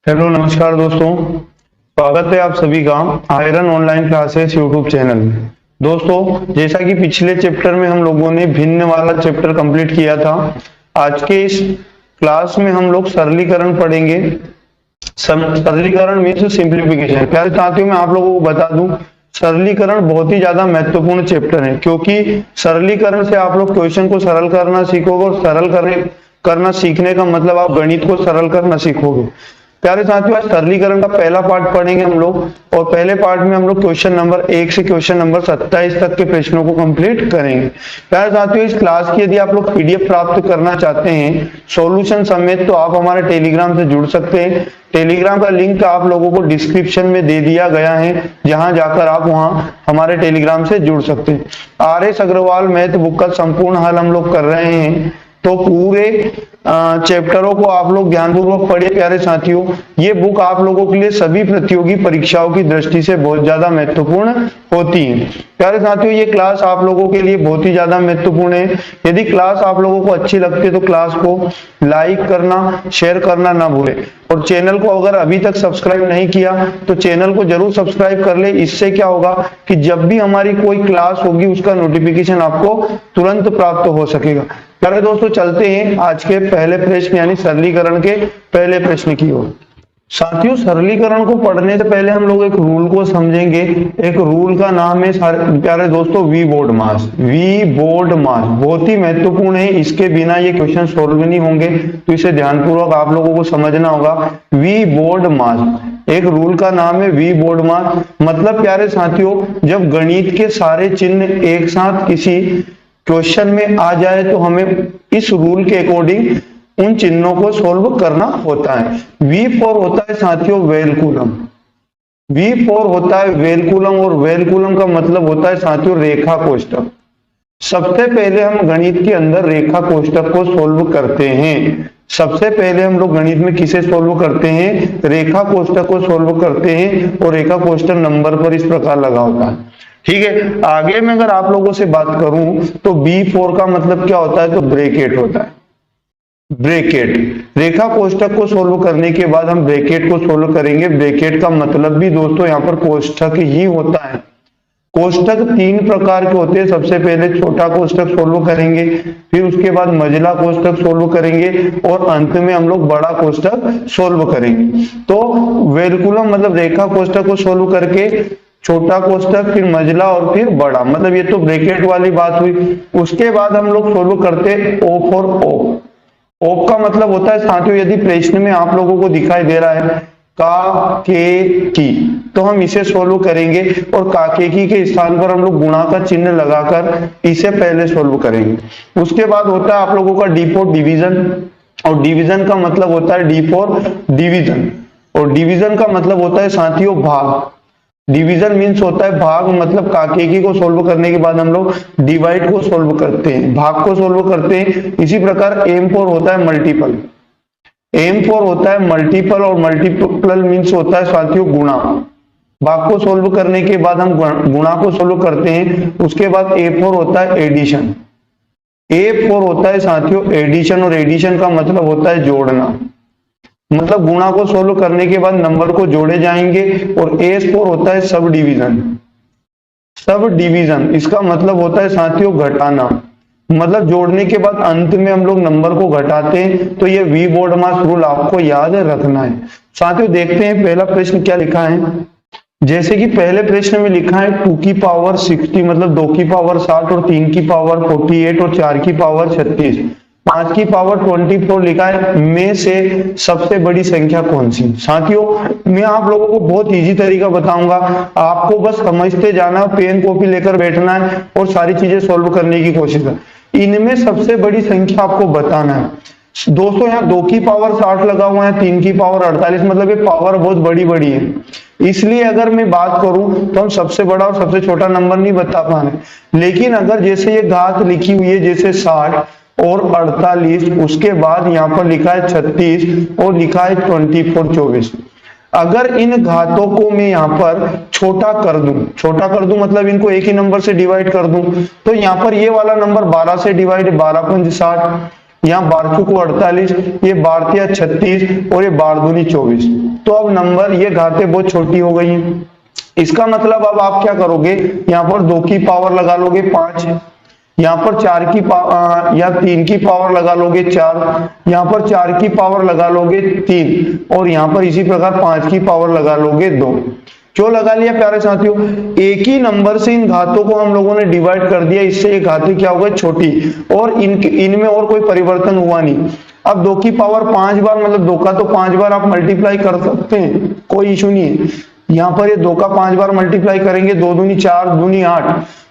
Hello नमस्कार दोस्तों, स्वागत है आप सभी का iron online classes YouTube channel में। दोस्तों, जैसा कि पिछले चैप्टर में हम लोगों ने भिन्न वाला चैप्टर कंप्लीट किया था, आज के इस क्लास में हम लोग सरलीकरण पढ़ेंगे। सरलीकरण मीन्स सिंप्लीफिकेशन। प्यारे साथियों, मैं आप लोगों को बता दूं, सरलीकरण बहुत ही ज्यादा महत्वपूर्ण चैप्टर है, क्योंकि सरलीकरण से आप लोग क्वेश्चन को सरल करना सीखोगे और सरल करना सीखने का मतलब आप गणित को सरल करना सीखोगे। प्यारे साथियों, आज सरलीकरण का पहला पार्ट पढ़ेंगे हम लोग, और पहले पार्ट में हम लोग क्वेश्चन नंबर 1 से क्वेश्चन नंबर 27 तक के प्रश्नों को कंप्लीट करेंगे। प्यारे साथियों, इस क्लास की यदि आप लोग पीडीएफ प्राप्त करना चाहते हैं सॉल्यूशन समेत, तो आप हमारे टेलीग्राम से जुड़ सकते हैं। टेलीग्राम का लिंक आप लोगों को डिस्क्रिप्शन में दे दिया गया है, जहां जाकर आप वहां हमारे टेलीग्राम से जुड़ सकते हैं। आर.एस. अग्रवाल मैथ बुक का संपूर्ण हल हम लोग कर रहे हैं, तो पूरे चैप्टरों को आप लोग ध्यानपूर्वक पढ़िए। प्यारे साथियों, ये बुक आप लोगों के लिए सभी प्रतियोगी परीक्षाओं की दृष्टि से बहुत ज्यादा महत्वपूर्ण होती है। प्यारे साथियों, ये क्लास आप लोगों के लिए बहुत ही ज्यादा महत्वपूर्ण है। यदि क्लास आप लोगों को अच्छी लगती है तो क्लास को लाइक करना, शेयर करना ना भूलें, और चैनल को अगर अभी तक सब्सक्राइब नहीं किया तो चैनल को जरूर सब्सक्राइब कर ले। इससे क्या होगा कि जब भी हमारी कोई क्लास होगी उसका नोटिफिकेशन आपको तुरंत प्राप्त हो सकेगा। प्यारे दोस्तों, चलते हैं आज के पहले प्रश्न यानी सरलीकरण के पहले प्रश्न की ओर। साथियों, सरलीकरण को पढ़ने से पहले हम लोग एक रूल को समझेंगे। एक रूल का नाम है प्यारे दोस्तों वी बोर्ड मास। वी बोर्ड मास बहुत ही महत्वपूर्ण है, इसके बिना ये क्वेश्चन सोल्व नहीं होंगे, तो इसे ध्यानपूर्वक आप लोगों को समझना होगा। वी बोर्ड मास एक रूल का नाम है। वी बोर्ड मास मतलब प्यारे साथियों, जब गणित के सारे चिन्ह एक साथ किसी क्वेश्चन में आ जाए तो हमें इस रूल के अकॉर्डिंग उन चिन्हों को सॉल्व करना होता है। V4 होता है साथियों वेलकुलम। V4 होता है वेलकुलम, और वेलकुलम का मतलब होता है साथियों रेखा कोष्ठक। सबसे पहले हम गणित के अंदर रेखा कोष्ठक को सॉल्व करते हैं। सबसे पहले हम लोग गणित में किसे सॉल्व करते हैं? रेखा कोष्ठक को सॉल्व करते हैं, और रेखा कोष्ठक नंबर पर इस प्रकार लगा होता है। ठीक है, आगे में अगर आप लोगों से बात करूं तो B4 का मतलब क्या होता है? तो ब्रैकेट होता है। ब्रैकेट रेखा कोष्ठक को सोल्व करने के बाद हम ब्रैकेट को सोल्व करेंगे। ब्रैकेट का मतलब भी दोस्तों यहाँ पर कोष्ठक ही होता है। कोष्ठक 3 प्रकार के होते हैं। सबसे पहले छोटा कोष्ठक सोल्व करेंगे, फिर उसके बाद मझला कोष्ठक सोल्व करेंगे, और अंत में हम लोग बड़ा कोष्ठक सोल्व करेंगे। तो वेलकुलम मतलब रेखा कोष्ठक को सोल्व करके छोटा कोष्ठक, फिर मझला और फिर बड़ा, मतलब ये तो ब्रैकेट वाली बात हुई। उसके बाद हम लोग सोल्व करते O फॉर ओक। ओक का मतलब होता है साथियों, यदि प्रश्न में आप लोगों को दिखाई दे रहा है का के की, तो हम इसे सोल्व करेंगे, और काके की के स्थान पर हम लोग गुणा का चिन्ह लगाकर इसे पहले सोल्व करेंगे। उसके बाद होता है आप लोगों का D फॉर डिवीजन, और डिवीजन का मतलब होता है D फॉर डिवीजन, और डिवीजन का मतलब होता है साथियों भाग। डिवीजन मीन्स होता है भाग, मतलब काकेकी को सोल्व करने के बाद हम लोग डिवाइड को सोल्व करते हैं, भाग को सोल्व करते हैं। इसी प्रकार M4 होता है मल्टीपल। M4 होता है मल्टीपल, और मल्टीपल मीन्स होता है साथियों गुणा। भाग को सोल्व करने के बाद हम गुणा को सोल्व करते हैं। उसके बाद A4 होता है एडिशन। A4 होता है साथियों एडिशन, और एडिशन का मतलब होता है जोड़ना, मतलब गुणा को सोल्व करने के बाद नंबर को जोड़े जाएंगे। और S4 होता है सब डिवीजन। सब डिवीजन इसका मतलब होता है साथियों घटाना, मतलब जोड़ने के बाद अंत में हम लोग नंबर को घटाते हैं। तो ये वी बोर्ड मास रूल आपको याद रखना है। साथियों, देखते हैं पहला प्रश्न क्या लिखा है। जैसे कि पहले प्रश्न में लिखा है 2 की पावर 60, मतलब 2 की पावर 60, और 3 की पावर 48, और 4 की पावर 36, 5 की पावर 24 लिखा है। में से सबसे बड़ी संख्या कौन सी? साथियों, मैं आप लोगों को बहुत इजी तरीका बताऊंगा, आपको बस समझते जाना, पेन कॉपी लेकर बैठना है और सारी चीजें सॉल्व करने की कोशिश कर। इनमें सबसे बड़ी संख्या आपको बताना है। दोस्तों, यहाँ 2 की पावर 60 लगा हुआ है, 3 की पावर 48, मतलब ये पावर बहुत बड़ी बड़ी है। इसलिए अगर मैं बात करूं तो हम सबसे बड़ा और सबसे छोटा नंबर नहीं बता पा रहे। लेकिन अगर जैसे ये घात लिखी हुई है, जैसे 60 और 48, उसके बाद यहाँ पर लिखा है 36 और लिखा है 24 24, अगर इन घातों को मैं यहाँ पर छोटा कर दूं मतलब इनको एक ही नंबर से डिवाइड कर दूं, तो यहाँ पर ये वाला नंबर 12 से डिवाइड, 12 पंच 60, यहाँ बार चुको 48, ये बार तिया 36 और ये बार दूनी 24। तो अब नंबर ये घातें बहुत छोटी हो गई हैं। इसका मतलब अब आप क्या करोगे, यहाँ पर 2 की पावर लगा लोगे 5, यहाँ पर 4 की या 3 की पावर लगा लोगे 4, यहाँ पर 4 की पावर लगा लोगे 3 और यहाँ पर इसी प्रकार 5 की पावर लगा लोगे 2। क्यों लगा लिया प्यारे साथियों, एक ही नंबर से इन घातों को हम लोगों ने डिवाइड कर दिया, इससे ये घातें क्या हो गई छोटी और इनमें और कोई परिवर्तन हुआ नहीं। अब 2 की पावर 5 बार मतलब 2 का तो 5 बार आप मल्टीप्लाई कर सकते हैं, कोई इशू नहीं है। यहाँ पर ये 2 का 5 बार मल्टीप्लाई करेंगे, 2 दूनी 4 दूनी 8,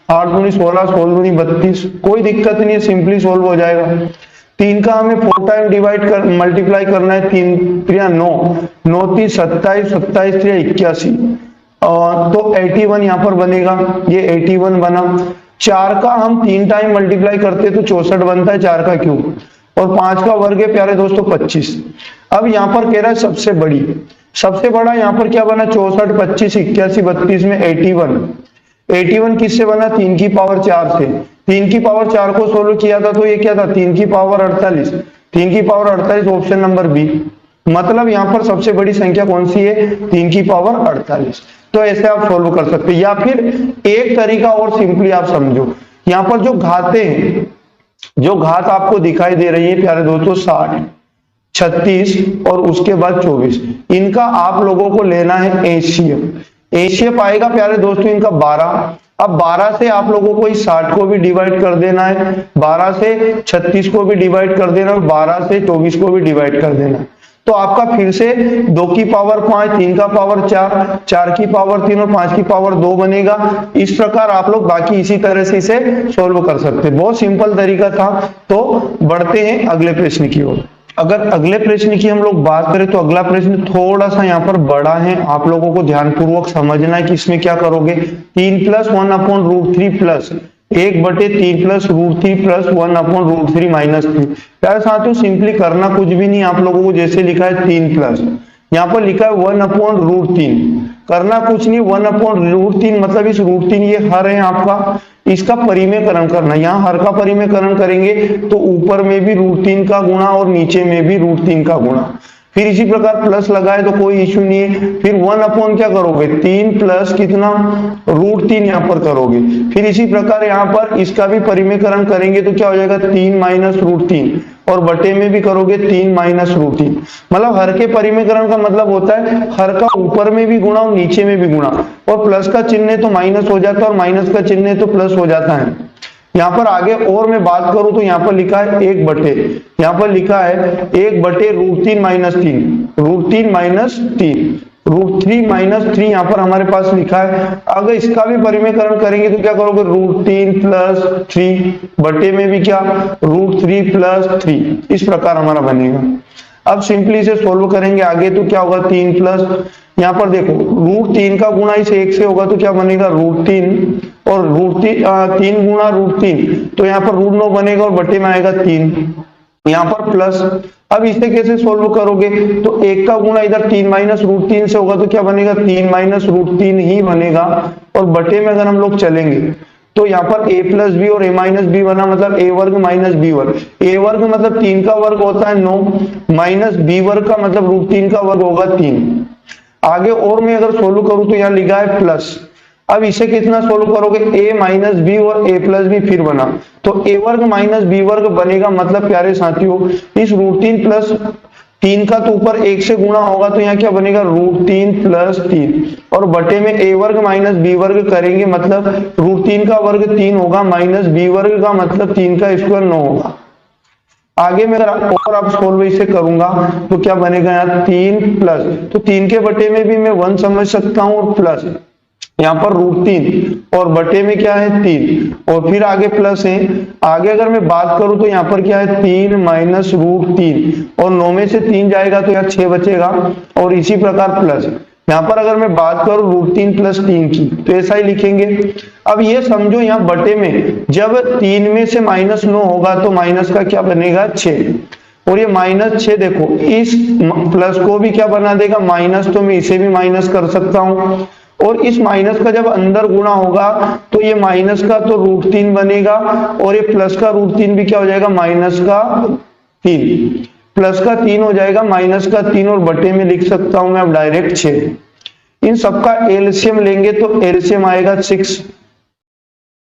8 दूनी 16, 16 दूनी 32, कोई दिक्कत नहीं है, सिंपली सोल्व हो जाएगा। 3 का हमें 4 टाइम डिवाइड कर मल्टीप्लाई करना है, 3 3 9, 9 3 27, 27 3 81, तो 81 यहाँ पर बनेगा, ये 81 बना। 4 का हम 3 टाइम मल्टीप्लाई करते तो 64 बनता है 4 का क्यूब, और 5 का वर्ग है प्यारे दोस्तों 25। अब यहाँ पर कह रहा है सबसे बड़ी, सबसे बड़ा यहाँ पर क्या बना 64, 25, 81, 32 में 81। 81 किससे बना, 3 की पावर 4 से। 3 की पावर 4 को सोल्व किया था तो ये क्या था 3 की पावर 48, 3 की पावर 48 ऑप्शन नंबर बी। मतलब यहाँ पर सबसे बड़ी संख्या कौन सी है, 3 की पावर 48। तो ऐसे आप सोल्व कर सकते हैं, या फिर एक तरीका और सिंपली आप समझो, यहाँ पर जो घातें हैं, जो घात आपको दिखाई दे रही है प्यारे दोस्तों 60, 36 और उसके बाद 24, इनका आप लोगों को लेना है एचसीएफ। एचसीएफ आएगा प्यारे दोस्तों इनका 12। अब 12 से आप लोगों को इस 60 को भी डिवाइड कर देना है, 12 से 36 को भी डिवाइड कर देना है, 12 से 24 को भी डिवाइड कर देना है। तो आपका फिर से 2 की पावर 5, 3 का पावर 4, 4 की पावर 3 और 5 की पावर 2 बनेगा। इस प्रकार आप लोग बाकी इसी तरह से इसे सोल्व कर सकते हैं, बहुत सिंपल तरीका था। तो बढ़ते हैं अगले प्रश्न की ओर। अगर अगले प्रश्न की हम लोग बात करें तो अगला प्रश्न थोड़ा सा यहाँ पर बड़ा है, आप लोगों को ध्यानपूर्वक समझना है कि इसमें क्या करोगे। 3 + 1/√3 प्लस 1/3 प्लस √3 प्लस 1/√3 माइनस 3। प्यारे साथियों सिंपली करना कुछ भी नहीं, आप लोगों को जैसे लिखा है 3 प्लस, यहाँ पर लिखा है 1/√3, करना कुछ नहीं, 1/√3 मतलब इस √3 ये हर है आपका, इसका परिमेयकरण करना। यहाँ हर का परिमेयकरण करेंगे तो ऊपर में भी √3 का गुणा और नीचे में भी √3 का गुणा। फिर इसी प्रकार प्लस लगाए तो कोई इश्यू नहीं है। फिर 1/ क्या करोगे 3 प्लस कितना √3 यहाँ पर करोगे। फिर इसी प्रकार यहाँ पर इसका भी परिमेयकरण करेंगे तो क्या हो जाएगा 3 माइनस √3, और बटे में भी करोगे 3 माइनस √3। मतलब हर के परिमेयकरण का मतलब होता है हर का ऊपर में भी गुणा और नीचे में भी गुणा, और प्लस का चिन्ह तो माइनस हो जाता है और माइनस का चिन्ह तो प्लस हो जाता है। यहाँ पर आगे और मैं बात करूं तो यहाँ पर लिखा है 1/, यहाँ पर लिखा है 1/√3 माइनस 3, √3 माइनस 3, √3 माइनस 3 यहाँ पर हमारे पास लिखा है। अगर इसका भी परिमेयकरण करेंगे तो क्या करोगे √3 प्लस 3, बटे में भी क्या √3 प्लस 3, इस प्रकार हमारा बनेगा। अब सिंपली इसे सोल्व करेंगे आगे तो क्या होगा 3 प्लस, यहाँ पर देखो √3 का गुणा इस 1 से होगा तो क्या बनेगा √3, और √3 गुणा √3 तो यहाँ पर √9 बनेगा और बटे में आएगा 3, यहाँ पर प्लस। अब इसे कैसे सोल्व करोगे तो 1 का गुणा इधर 3 माइनस √3 से होगा तो क्या बनेगा 3 माइनस √3 ही बनेगा, और बटे में अगर हम लोग चलेंगे तो यहाँ पर a प्लस बी और a माइनस बी बना, मतलब a वर्ग माइनस b वर्ग। a वर्ग मतलब 3 का वर्ग होता है 9, माइनस b वर्ग का मतलब √3 का वर्ग होगा 3। आगे और मैं अगर सोल्व करूं तो यहाँ लिखा है प्लस। अब इसे कितना सोल्व करोगे a माइनस बी और a प्लस बी फिर बना, तो a वर्ग माइनस b वर्ग बनेगा। मतलब प्यारे साथियों इस √3 प्लस 3 का तो ऊपर 1 से गुणा होगा तो यहाँ क्या बनेगा √3 प्लस 3, और बटे में a वर्ग माइनस b वर्ग करेंगे, मतलब √3 का वर्ग 3 होगा माइनस b वर्ग का मतलब 3 का स्क्वायर 9 होगा। आगे में अगर और आप सोल्व इसे करूंगा तो क्या बनेगा यहाँ 3 प्लस, तो 3 के बटे में भी मैं 1 समझ सकता हूँ, और प्लस यहाँ पर √3 और बटे में क्या है 3, और फिर आगे प्लस है। आगे अगर मैं बात करूं तो यहाँ पर क्या है 3 माइनस √3, और 9 में से 3 जाएगा तो यहाँ 6 बचेगा, और इसी प्रकार प्लस। यहाँ पर अगर मैं बात करूं √3 प्लस 3 की तो ऐसा ही लिखेंगे। अब ये समझो यहाँ बटे में जब 3 में से -9 होगा तो माइनस का क्या बनेगा 6, और ये -6 देखो इस प्लस को भी क्या बना देगा माइनस, तो मैं इसे भी माइनस कर सकता हूँ, और इस माइनस का जब अंदर गुणा होगा तो ये माइनस का तो √3 बनेगा, और ये प्लस का √3 भी क्या हो जाएगा माइनस का 3, प्लस का 3 हो जाएगा माइनस का 3 और बटे में लिख सकता हूं मैं अब डायरेक्ट 6। इन सबका एलसीएम लेंगे तो एलसीएम आएगा 6।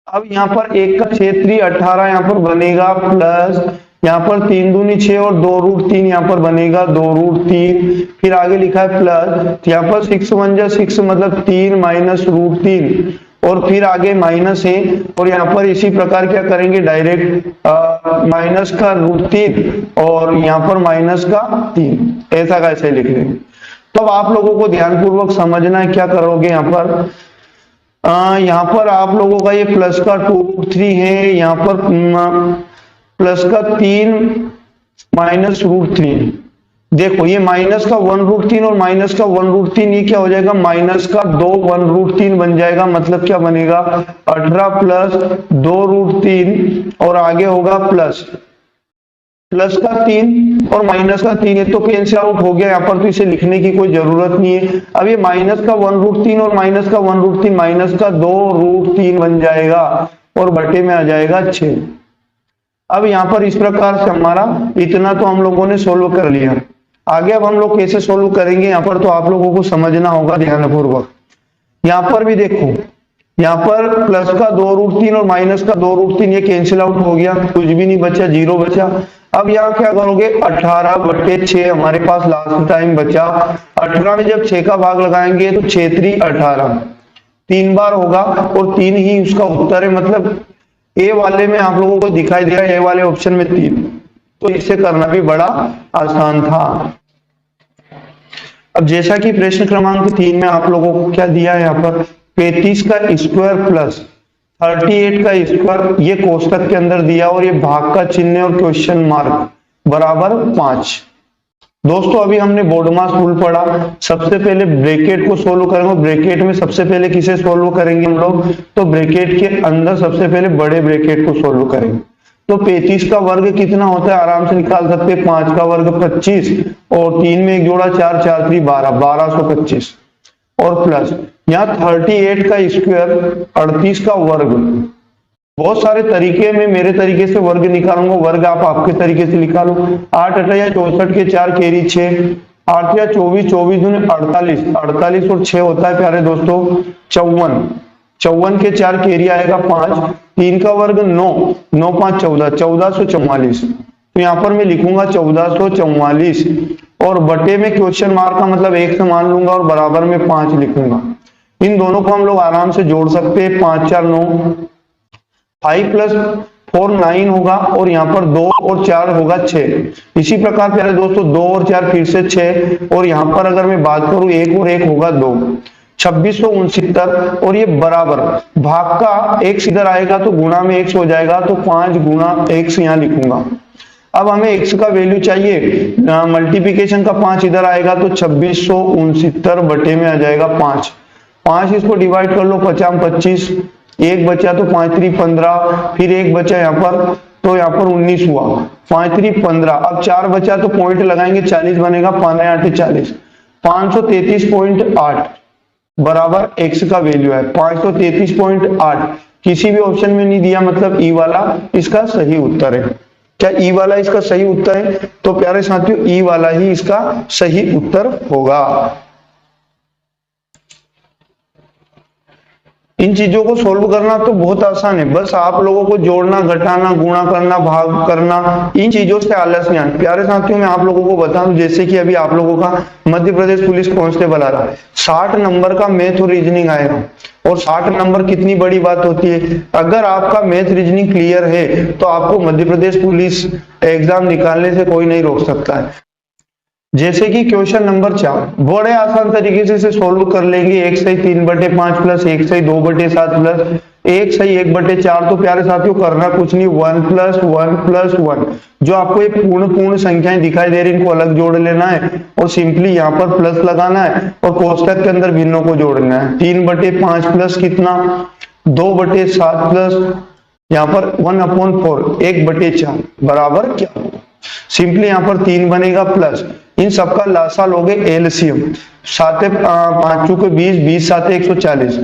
अब यहाँ पर 1 का 6 3 18 यहाँ पर बनेगा, प्लस यहाँ पर 3 दूनी 6 और 2√3 यहाँ पर बनेगा 2√3, फिर आगे लिखा है प्लस, यहाँ पर 6 1 जा 6 मतलब 3 माइनस √3 और फिर आगे माइनस है और यहाँ पर इसी प्रकार क्या करेंगे डायरेक्ट माइनस का √3 और यहाँ पर माइनस का 3, ऐसा का ऐसे लिख लेंगे। तो अब आप लोगों को ध्यानपूर्वक समझना है क्या करोगे यहाँ पर आप लोगों का ये प्लस का 2√3 है, यहाँ पर प्लस का 3 माइनस √3। देखो ये माइनस का 1√3 और माइनस का 1√3 ये क्या हो जाएगा माइनस का 2 1√3 बन जाएगा, मतलब क्या बनेगा 18 प्लस 2√3 और आगे होगा प्लस का 3 और माइनस का 3 है तो कैंसिल आउट हो गया यहाँ पर, तो इसे लिखने की कोई जरूरत नहीं है। अब ये माइनस का 1√3 और माइनस का 1√3 माइनस का 2√3 बन जाएगा और बटे में आ जाएगा 6। अब यहाँ पर इस प्रकार से हमारा इतना तो हम लोगों ने सोल्व कर लिया। आगे अब हम लोग कैसे सोल्व करेंगे यहाँ पर तो आप लोगों को समझना होगा ध्यानपूर्वक। यहाँ पर भी देखो, यहाँ पर प्लस का 2√3 और माइनस का 2√3 ये कैंसिल आउट हो गया, कुछ भी नहीं बचा, 0 बचा। अब यहाँ क्या करोगे 18/6 हमारे पास लास्ट टाइम बचा। 18 में जब 6 का भाग लगाएंगे तो 6 3 18 3 बार होगा और 3 ही उसका उत्तर है, मतलब ए वाले में आप लोगों को दिखाई दे रहा है ए वाले ऑप्शन में 3, तो इसे करना भी बड़ा आसान था। अब जैसा कि प्रश्न क्रमांक 3 में आप लोगों को क्या दिया है यहाँ पर 35 का स्क्वायर प्लस 38 का स्क्वायर ये कोष्टक के अंदर दिया और ये भाग का चिन्ह और क्वेश्चन मार्क बराबर 5। दोस्तों अभी हमने बोर्ड मास रूल पढ़ा, सबसे पहले ब्रैकेट को सोल्व करेंगे। ब्रैकेट में सबसे पहले किसे सोल्व करेंगे हम लोग, तो ब्रैकेट के अंदर सबसे पहले बड़े ब्रैकेट को सोल्व करेंगे। तो 35 का वर्ग कितना होता है आराम से निकाल सकते हैं, 5 का वर्ग 25 और 3 में एक जोड़ा 4 4 3 12 1225 और प्लस यहाँ 38 का स्क्वायर 38 का वर्ग। बहुत सारे तरीके में मेरे तरीके से वर्ग निकालूंगा, वर्ग आप आपके तरीके से निकालो। 8 8 या 64 के 4 कैरी 6, 8 या 24 24 दूनी 48 48 और 6 होता है प्यारे दोस्तों 54 54 के 4 कैरी आएगा 5, 3 का वर्ग 9 9 5 14 1444। तो यहाँ पर मैं लिखूंगा 1444 और बटे में क्वेश्चन मार्क का मतलब 1 से मान लूंगा और बराबर में 5 लिखूंगा। इन दोनों को हम लोग आराम से जोड़ सकते हैं, 5 4 9, 5 प्लस 4 9 होगा और यहाँ पर 2 और 4 होगा 6। इसी प्रकार प्यारे दोस्तों 2 और 4 फिर से 6 और यहाँ पर अगर मैं बात करूं 1 और 1 होगा 2, 2669 और ये बराबर भाग का x इधर आएगा तो गुणा में x हो जाएगा, तो 5 गुणा x यहाँ लिखूंगा। अब हमें x का वैल्यू चाहिए, मल्टीप्लिकेशन का 5 इधर आएगा तो 2669 बटे में आ जाएगा 5। 5 इसको डिवाइड कर लो 50 25, एक बचा तो 5 3 15, फिर एक बचा यहाँ पर तो यहाँ पर 19 हुआ, 5 3 15। अब 4 बचा तो पॉइंट लगाएंगे 40 बनेगा, 5 8 40, 533.8 बराबर x का वैल्यू है 533.8। किसी भी ऑप्शन में नहीं दिया, मतलब ई वाला इसका सही उत्तर है। क्या ई वाला इसका सही उत्तर है? तो प्यारे साथियों ई वाला ही इसका सही उत्तर होगा। इन चीजों को सोल्व करना तो बहुत आसान है, बस आप लोगों को जोड़ना घटाना गुणा करना भाग करना, इन चीजों से आलस नहीं आना। प्यारे साथियों मैं आप लोगों को बता दूं, जैसे कि अभी आप लोगों का मध्य प्रदेश पुलिस कांस्टेबल आ रहा है, 60 नंबर का मैथ और रीजनिंग आएगा और 60 नंबर कितनी बड़ी बात होती है। अगर आपका मैथ रीजनिंग क्लियर है तो आपको मध्य प्रदेश पुलिस एग्जाम निकालने से कोई नहीं रोक सकता है। जैसे कि क्वेश्चन नंबर 4 बड़े आसान तरीके से इसे सोल्व कर लेंगे। 1 सही 3/5 प्लस 1 सही 2/7 प्लस 1 सही 1/4। तो प्यारे साथियों करना कुछ नहीं, 1 + 1 + 1 जो आपको ये पूर्ण संख्याएं दिखाई दे रही इनको अलग जोड़ लेना है और सिंपली यहाँ पर प्लस लगाना है और कोष्टक के अंदर भिन्नों को जोड़ना है। 3/5 प्लस कितना 2/7 प्लस यहाँ पर 1/4 1/4 बराबर क्या, सिंपली यहाँ पर 3 बनेगा प्लस इन सबका लासा लोगे एलसीएम, 7 5 के 20 20 7 140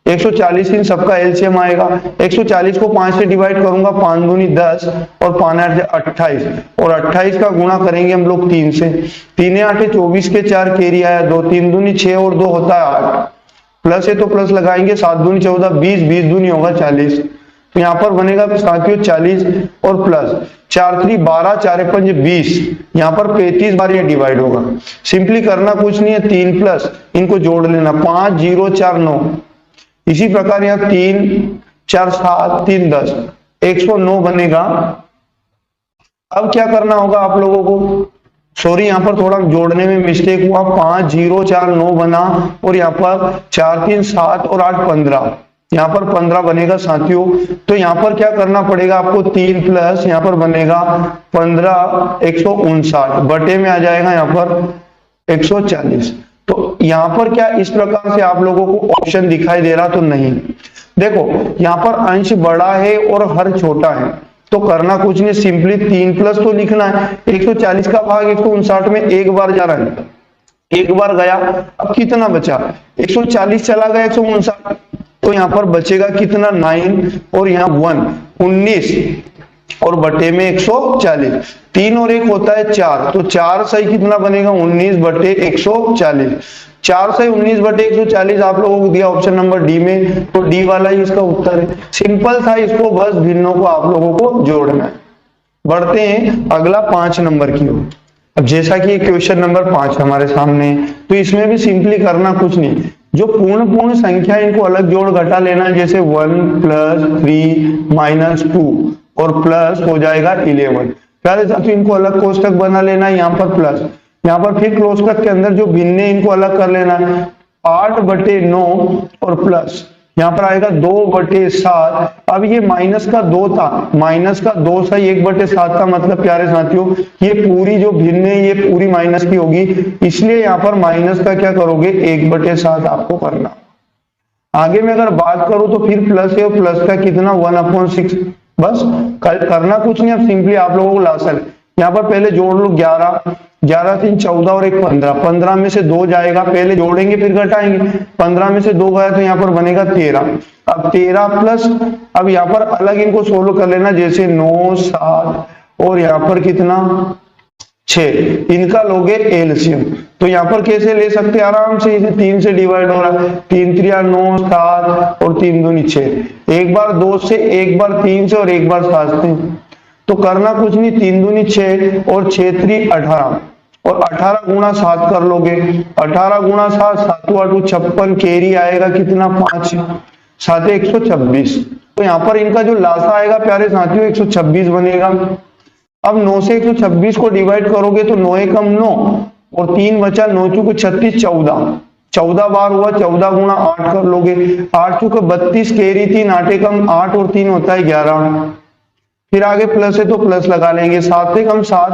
140 इन सबका एलसीएम आएगा। 140 को 5 से डिवाइड करूंगा, 5 दूनी 10 और 5 8 28, और 28 का गुणा करेंगे हम लोग 3 से। 3 8 24 के 4 कैरी आया 2, 3 दूनी 6 और 2 होता है 8, प्लस है तो प्लस लगाएंगे, 7 दूनी 14 20, 20 दूनी होगा 40। तो यहाँ पर बनेगा साथियों 40 और प्लस 4 3 12, 4 5 20, यहाँ पर 35 बार ये डिवाइड होगा। सिंपली करना कुछ नहीं है, 3 प्लस इनको जोड़ लेना, 5 0 4 9। इसी प्रकार यहाँ 3 4 7 3 10, 109 बनेगा। अब क्या करना होगा आप लोगों को, सॉरी यहाँ पर थोड़ा जोड़ने में मिस्टेक हुआ, 5 0 4 9 बना, और यहाँ पर 4 3 7 और 8 15, यहाँ पर 15 बनेगा साथियों। तो यहाँ पर क्या करना पड़ेगा आपको, 3 प्लस यहाँ पर बनेगा 15 159 बटे में आ जाएगा यहाँ पर 140। तो यहाँ पर क्या इस प्रकार से आप लोगों को ऑप्शन दिखाई दे रहा, तो नहीं। देखो यहाँ पर अंश बड़ा है और हर छोटा है, तो करना कुछ नहीं, सिंपली 3 प्लस तो लिखना है। 140 का भाग 159 में एक बार जा रहा है, एक बार गया, अब कितना बचा, 140 चला गया 159, तो यहाँ पर बचेगा कितना 9 और यहाँ 1 19 और बटे में 140, 3 और 1 होता है 4, तो 4 सही कितना बनेगा 19 बटे 140, 4 से 19 बटे 140 आप लोगों को दिया ऑप्शन नंबर डी में, तो डी वाला ही इसका उत्तर है। सिंपल था, इसको बस भिन्नों को आप लोगों को जोड़ना है। बढ़ते हैं अगला 5 नंबर की ओर। अब जैसा कि क्वेश्चन नंबर 5 हमारे सामने है, तो इसमें भी सिंपली करना कुछ नहीं, जो पूर्ण संख्या इनको अलग जोड़ घटा लेना, जैसे 1 प्लस 3 माइनस 2 और प्लस हो जाएगा 11। प्यारे साथियों इनको अलग कोष्टक बना लेना है, यहाँ पर प्लस, यहाँ पर फिर कोष्टक के अंदर जो भिन्न है इनको अलग कर लेना है, 8 बटे 9 और प्लस यहाँ पर आएगा 2 बटे 7। अब ये माइनस का 2 था, माइनस का 2 सही 1 बटे 7 का मतलब प्यारे साथियों ये पूरी जो भिन्न है ये पूरी माइनस की होगी, इसलिए यहाँ पर माइनस का क्या करोगे 1 बटे 7 आपको करना। आगे में अगर बात करूं तो फिर प्लस है, और प्लस का कितना 1/6, बस करना कुछ नहीं। अब सिंपली आप लोगों को लासल यहाँ पर पहले जोड़ लो 11, 11 3 14 और 1 15, 15 में से 2 जाएगा, पहले जोड़ेंगे फिर घटाएंगे, 15 में से 2 गया तो यहाँ पर बनेगा 13। अब 13 प्लस, अब यहाँ पर अलग इनको सोल्व कर लेना, जैसे 9 7 और यहाँ पर कितना 6, इनका लोगे एलसीएम। तो यहाँ पर कैसे ले सकते हैं आराम से, इसे 3 से डिवाइड हो रहा है, 3 3 9 7 और 3 दूनी 6, एक बार 2 से, एक बार 3 से और एक बार 7 से। तो करना कुछ नहीं, 3 दूनी 6 और 6 3 18 और 18 गुणा 7 कर लोगे, 18 गुणा 7 7 8 56, कैरी आएगा कितना 5, 7 126। तो यहाँ पर इनका जो लासा आएगा प्यारे साथियों 126 बनेगा। अब 9 से 126 को डिवाइड करोगे तो 9 एकम 9 और 3 बचा, 9 चुके 36 14 बार हुआ, 14 गुणा 8 कर लोगे, 8 चुके 32, कैरी 3, 8 एकम 8 और 3 होता है 11। फिर आगे प्लस है तो प्लस लगा लेंगे, 7 एकम 7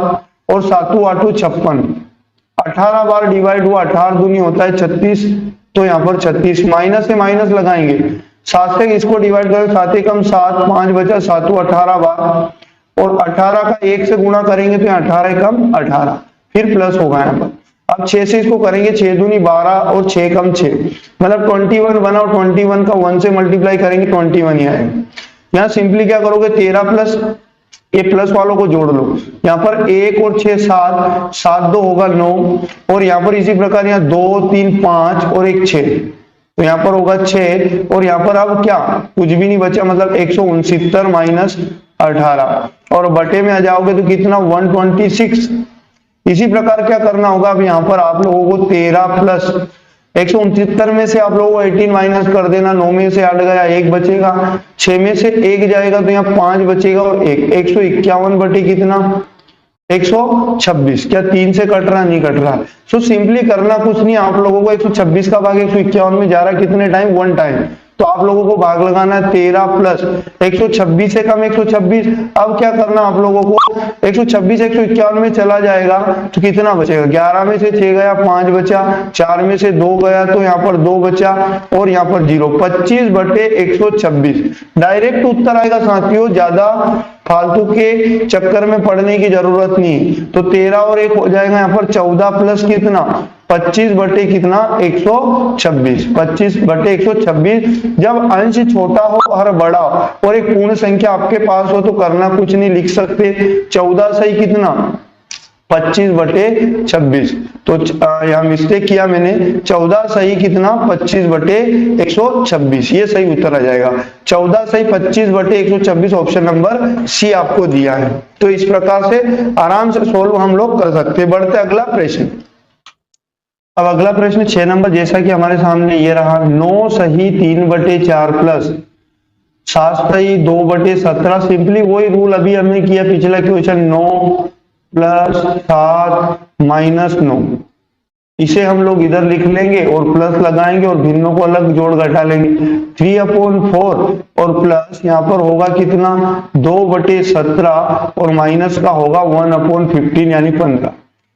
और 7 8 56, 18 बार डिवाइड हुआ, 18 दूनी होता है 36, तो यहाँ पर 36, माइनस से माइनस लगाएंगे, 7 से इसको डिवाइड करें, 7 एकम 7, 5 बचा, 7 18 बार, और 18 का 1 से गुणा करेंगे तो यहाँ 18 एकम 18, फिर प्लस होगा यहाँ पर। अब 6 से इसको करेंगे, 6 दूनी 12 और 6 कम 6, मतलब 21 बना, और 21 का 1 से मल्टीप्लाई करेंगे 21 ही आएगा। यहाँ सिंपली क्या करोगे 13 प्लस, ये प्लस वालों को जोड़ लो, यहाँ पर 1 और 6 7, 7 2 होगा 9, और यहाँ पर इसी प्रकार यहाँ 2 3 5 और 1 6, तो यहाँ पर होगा 6, और यहाँ पर अब क्या कुछ भी नहीं बचा, मतलब 169 माइनस 18, और बटे में आ जाओगे तो कितना 126। इसी प्रकार क्या करना होगा, अब यहाँ पर आप लोगों को 13 प्लस 169 में से आप लोगों को 18 माइनस कर देना, 9 में से 8 गया, 1 बचेगा, 6 में से 1 जाएगा तो यहाँ 5 बचेगा और 1, 151 बटे कितना 126। क्या 3 से कट रहा, नहीं कट रहा। सो सिंपली करना कुछ नहीं, आप लोगों को 126 का भाग 151 में जा रहा है कितने टाइम, 1 टाइम, तो आप लोगों को भाग लगाना है 13 प्लस 126 से कम 126। अब क्या करना आप लोगों को, 126 151 में चला जाएगा तो कितना बचेगा, 11 में से 6 गया, 5 बचा, 4 में से 2 गया तो यहाँ पर 2 बचा, और यहाँ पर 0, 25 बटे 126 डायरेक्ट उत्तर आएगा साथियों। ज्यादा फालतू के चक्कर में पड़ने की जरूरत नहीं। तो 13 और 1 हो जाएगा यहाँ पर 14 प्लस कितना 25 बटे कितना 126, 25 बटे 126। जब अंश छोटा हो और बड़ा हो और एक पूर्ण संख्या आपके पास हो तो करना कुछ नहीं, लिख सकते 14 सही कितना 25 बटे 26। तो यहाँ मिस्टेक किया मैंने, 14 सही कितना 25 बटे 126, ये सही उत्तर आ जाएगा। 14 सही 25 बटे 126 ऑप्शन नंबर सी आपको दिया है। तो इस प्रकार से आराम से सोल्व हम लोग कर सकते हैं। बढ़ते अगला प्रश्न। अब अगला प्रश्न 6 नंबर, जैसा कि हमारे सामने ये रहा, 9 सही 3 बटे 4 प्लस 7 सही 2 बटे 17। सिंपली वही रूल अभी हमने किया पिछला क्वेश्चन, 9 प्लस 7 माइनस 9, इसे हम लोग इधर लिख लेंगे और प्लस लगाएंगे और भिन्नों को अलग जोड़ घटा लेंगे। 3/4 और प्लस यहाँ पर होगा कितना 2 बटे 17 और माइनस का होगा 1/15 यानी 15।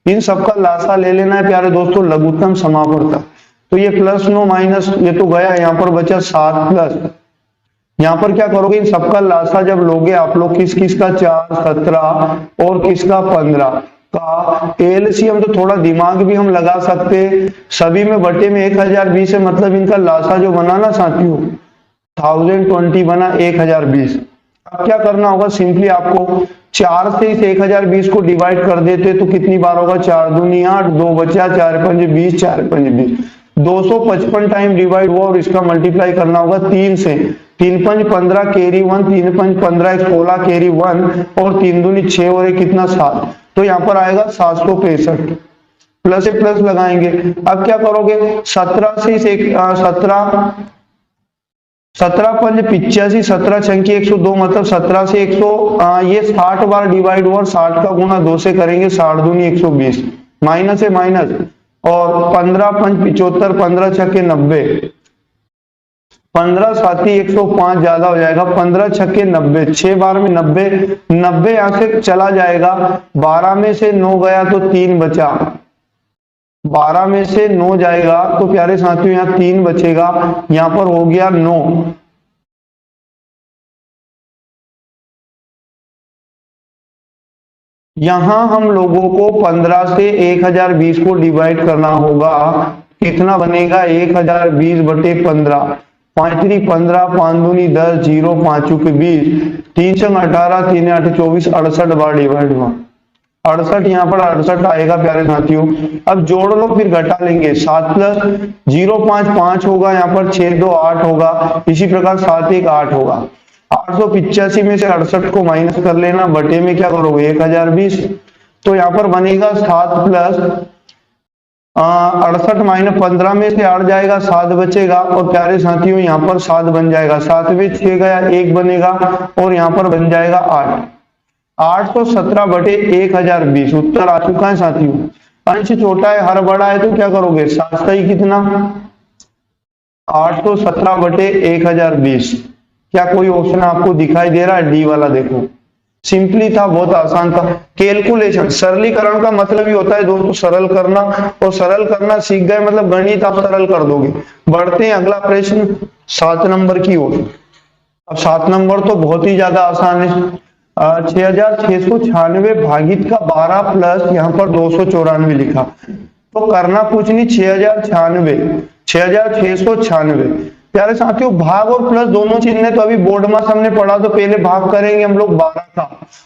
इन सबका लासा ले लेना है प्यारे दोस्तों, लघुत्तम समापवर्तक। तो ये प्लस 9 माइनस ये तो गया, यहाँ पर बचा 7 प्लस, यहाँ पर क्या करोगे इन सबका लासा जब लोगे आप लोग किस किस का 4 17 और किसका 15 का एलसीएम, तो थोड़ा दिमाग भी हम लगा सकते हैं। सभी में बटे में 1020 है, मतलब इनका लासा जो बना ना साथियों 1020 बना 1020। अब क्या करना होगा, सिंपली आपको 4 से इस 1020 को डिवाइड कर देते तो कितनी बार होगा, 4 दूनी 8, 2 बचा 4 5 20, 4 5 20, 255 टाइम डिवाइड हुआ और इसका मल्टीप्लाई करना होगा 3 से। 3 5 15 कैरी 1, 3 5 15 16 कैरी 1 और 3 दूनी 6 और 1 कितना 7। तो यहाँ पर आएगा 765, प्लस से प्लस लगाएंगे। अब क्या करोगे 17 से 17 5 85, 17 छंकी 102, मतलब 17 से 100 ये 60 बार डिवाइड हुआ और 60 का गुना 2 से करेंगे, 60 दूनी 120, माइनस है माइनस, और 15 5 75, 15 छक्के 90, 15 साथी 105 ज्यादा हो जाएगा, 15 छक्के 90, 6 बार में 90, 90 यहां से चला जाएगा, 12 में से 9 गया तो 3 बचा, 12 में से 9 जाएगा तो प्यारे साथियों यहाँ 3 बचेगा, यहां पर हो गया 9। यहां हम लोगों को 15 से 1020 को डिवाइड करना होगा, कितना बनेगा 1020 बटे 15, 5 3 15, 5 दूनी 10, 0 5 के 20, 3 6 18, 3 8 24, 68 बार डिवाइड हुआ, 68 यहाँ पर 68 आएगा प्यारे साथियों। अब जोड़ लो फिर घटा लेंगे, 7 प्लस 0 5 5 होगा, यहाँ पर 6 2 8 होगा, इसी प्रकार 7 1 8 होगा। 885 में से 68 को माइनस कर लेना, बटे में क्या करोगे 1020, तो यहाँ पर बनेगा 7 प्लस 68 माइनस 15 में से 8 जाएगा, 7 बचेगा और प्यारे साथियों यहाँ पर 7 बन जाएगा, 7 में 6 गया 1 बनेगा और यहाँ पर बन जाएगा 8, 817 बटे 1020 उत्तर आ चुका है साथियों। अंश छोटा है हर बड़ा है तो क्या करोगे 7 सही कितना 817 बटे 1020। क्या कोई ऑप्शन आपको दिखाई दे रहा है, डी वाला देखो, सिंपली था, बहुत आसान था। कैलकुलेशन सरलीकरण का मतलब ही होता है दोस्तों सरल करना, और सरल करना सीख गए मतलब गणित आप सरल कर दोगे। बढ़ते हैं अगला प्रश्न 7 नंबर की ओर। अब 7 नंबर तो बहुत ही ज्यादा आसान है। 6696 भागित का 12 प्लस यहाँ पर 294 लिखा, तो करना कुछ नहीं, 6696 प्यारे साथियों भाग और प्लस दोनों चिन्ह तो अभी बोर्ड में हमने पढ़ा, तो पहले भाग करेंगे हम लोग 12 का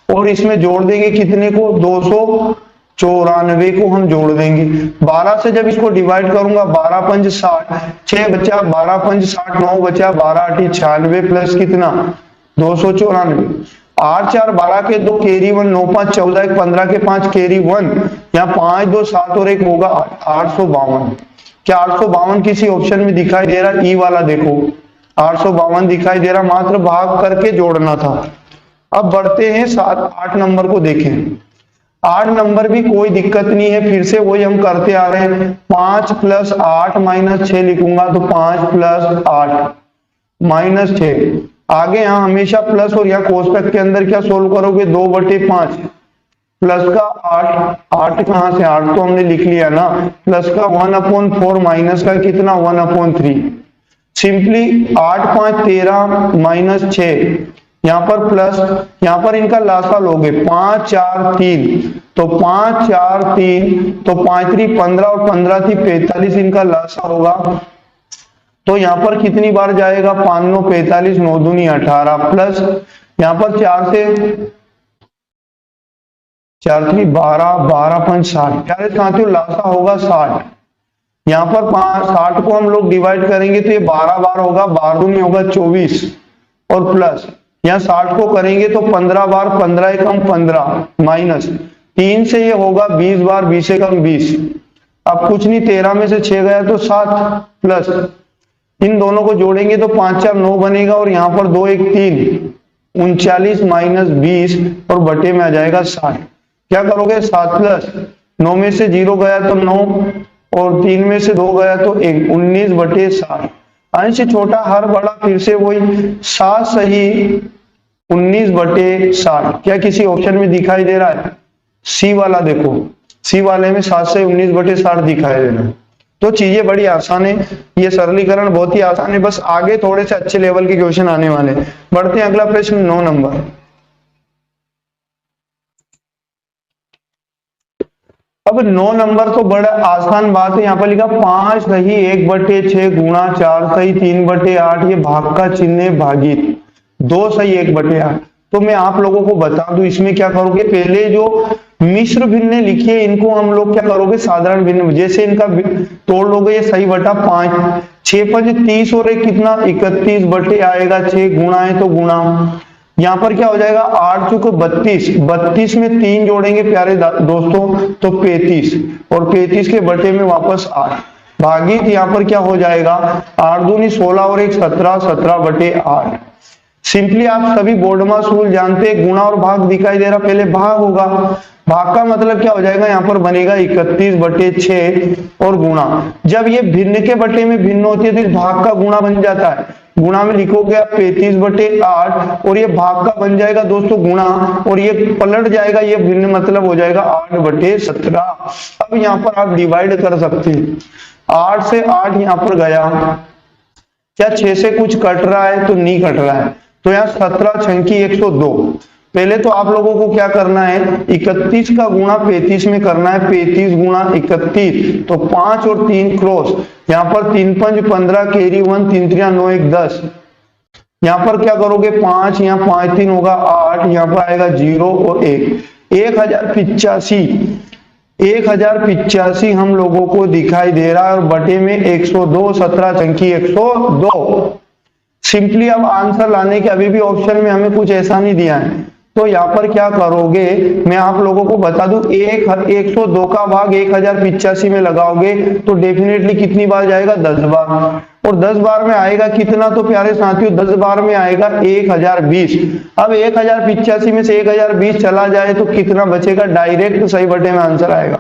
और इसमें जोड़ देंगे कितने को 294 को हम जोड़ देंगे। 12 से जब इसको डिवाइड करूंगा 12 5 60, 6 बचा, 12 5 60, 9 बचा, 12 8 96 प्लस कितना 294, 8 4 12 के 2 कैरी 1, 9 5 14, 1 15 के 5 कैरी 1, यहाँ 5 2 7 और 1 होगा 852। क्या 852 किसी ऑप्शन में दिखाई दे रहा, ई वाला देखो 852 दिखाई दे रहा, मात्र भाग करके जोड़ना था। अब बढ़ते हैं 8 नंबर को देखें। 8 नंबर भी कोई दिक्कत नहीं है, फिर से वही हम करते आ रहे हैं, 5 प्लस 8 माइनस 6 लिखूंगा तो 5 प्लस 8 माइनस 6, आगे यहाँ हमेशा प्लस, और यहाँ कोष्टक के अंदर क्या सोल्व करोगे 2 बटे 5 प्लस का 8 कहां से 8 तो हमने लिख लिया ना, प्लस का 1/4 माइनस का कितना 1/3, सिंपली 8 5 13 माइनस 6, यहाँ पर प्लस, यहाँ पर इनका लासा लोगे 5 4 3, तो 5 4 3, तो 5 3 15 और 15 थी 45 इनका लासा होगा। तो यहाँ पर कितनी बार जाएगा, 5 9 45, 9 दूनी 18, प्लस यहाँ पर 4 से 4 3 12, 12 5 60, प्यारे साथियों लासा होगा 60। यहाँ पर 60 को हम लोग डिवाइड करेंगे तो ये 12 बार होगा, 12 दूनी होगा 24, और प्लस यहाँ 60 को करेंगे तो 15 बार, 15 एकम 15, माइनस 3 से ये होगा 20 बार, 20 एकम 20। अब कुछ नहीं, 13 में से 6 गया तो 7, प्लस इन दोनों को जोड़ेंगे तो 5 4 9 बनेगा, और यहाँ पर 2 1 3, 39 माइनस 20 और बटे में आ जाएगा 60। क्या करोगे, 7 प्लस 9 में से 0 गया तो 9, और 3 में से 2 गया तो 1, 19 बटे 60। अंश छोटा हर बड़ा, फिर से वही 7 सही 19 बटे 60। क्या किसी ऑप्शन में दिखाई दे रहा है? सी वाला देखो, सी वाले में 7 से 19 बटे 60 दिखाई दे रहा है। तो चीजें बड़ी आसान है, ये सरलीकरण बहुत ही आसान है, बस आगे थोड़े से अच्छे लेवल के क्वेश्चन आने वाले हैं। बढ़ते हैं अगला प्रश्न 9 नंबर। अब 9 नंबर तो बड़ा आसान बात है, यहाँ पर लिखा 5 सही 1 बटे 6 गुणा 4 सही 3 बटे 8, ये भाग का चिन्ह है भागित 2 सही 1 बटे 8। तो मैं आप लोगों को बता दूं इसमें क्या करोगे, पहले जो मिश्र भिन्न लिखी है इनको हम लोग क्या करोगे, साधारण भिन्न, जैसे इनका तोड़ लोगे, ये सही बटा 5, 6 5 30 और एक कितना 31 बटे आएगा 6, गुणा है तो गुणा, यहाँ पर क्या हो जाएगा 8 चुके 32, 32 में 3 जोड़ेंगे प्यारे दोस्तों तो 35, और 35 के बटे में वापस 8, भागित यहाँ पर क्या हो जाएगा 8 दूनी 16 और एक 17, 17 बटे 8। सिंपली आप सभी बोर्ड में सूल जानते हैं, गुणा और भाग दिखाई दे रहा, पहले भाग होगा, भाग का मतलब क्या हो जाएगा, यहाँ पर बनेगा 31 बटे 6 और गुणा, जब ये भिन्न के बटे में भिन्न होती है तो इस भाग का गुणा बन जाता है, गुणा में लिखोगे आप 35 बटे 8, और ये भाग का बन जाएगा दोस्तों गुणा, और ये पलट जाएगा, ये भिन्न मतलब हो जाएगा 8 बटे 17। अब यहाँ पर आप डिवाइड कर सकते हैं, 8 से 8 यहाँ पर गया, क्या 6 से कुछ कट रहा है तो नहीं कट रहा है, तो यहाँ 17 छंकी 102। पहले तो आप लोगों को क्या करना है, 31 का गुणा 35 में करना है, 35 गुणा 31, तो 5 और 3 क्रॉस, यहाँ पर 3 5 15, कैरी 1, 3 3 9 1 10, यहाँ पर क्या करोगे 5, यहाँ 5 3 होगा 8, यहाँ पर आएगा 0 और 1, 1085 हम लोगों को दिखाई दे रहा है, और बटे में 102, 17 छंकी 102। सिंपली अब आंसर लाने के अभी भी ऑप्शन में हमें कुछ ऐसा नहीं दिया है, तो यहाँ पर क्या करोगे, मैं आप लोगों को बता दूं 102 का भाग 1085 में लगाओगे तो डेफिनेटली कितनी बार जाएगा, 10 बार, और 10 बार में आएगा कितना, तो प्यारे साथियों 10 बार में आएगा 1020। अब 1085 में से 1020 चला जाए तो कितना बचेगा, डायरेक्ट सही बटे में आंसर आएगा।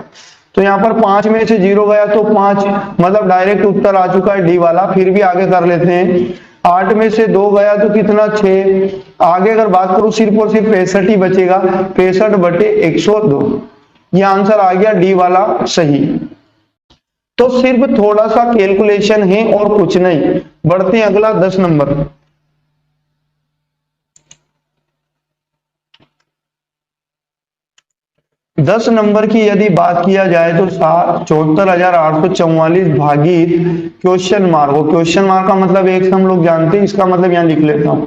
तो यहाँ पर 5 में से 0 गया तो 5, मतलब डायरेक्ट उत्तर आ चुका है डी वाला। फिर भी आगे कर लेते हैं, 8 में से 2 गया तो कितना 6, आगे अगर बात करूं सिर्फ और सिर्फ 65 ही बचेगा, 65 बटे 102, ये आंसर आ गया डी वाला सही। तो सिर्फ थोड़ा सा कैलकुलेशन है और कुछ नहीं। बढ़ते हैं अगला 10 नंबर। 10 नंबर की यदि बात किया जाए तो 74,844 भागित क्वेश्चन मार्क, क्वेश्चन मार्क का मतलब एक हम लोग जानते हैं, इसका मतलब यहां लिख लेता हूं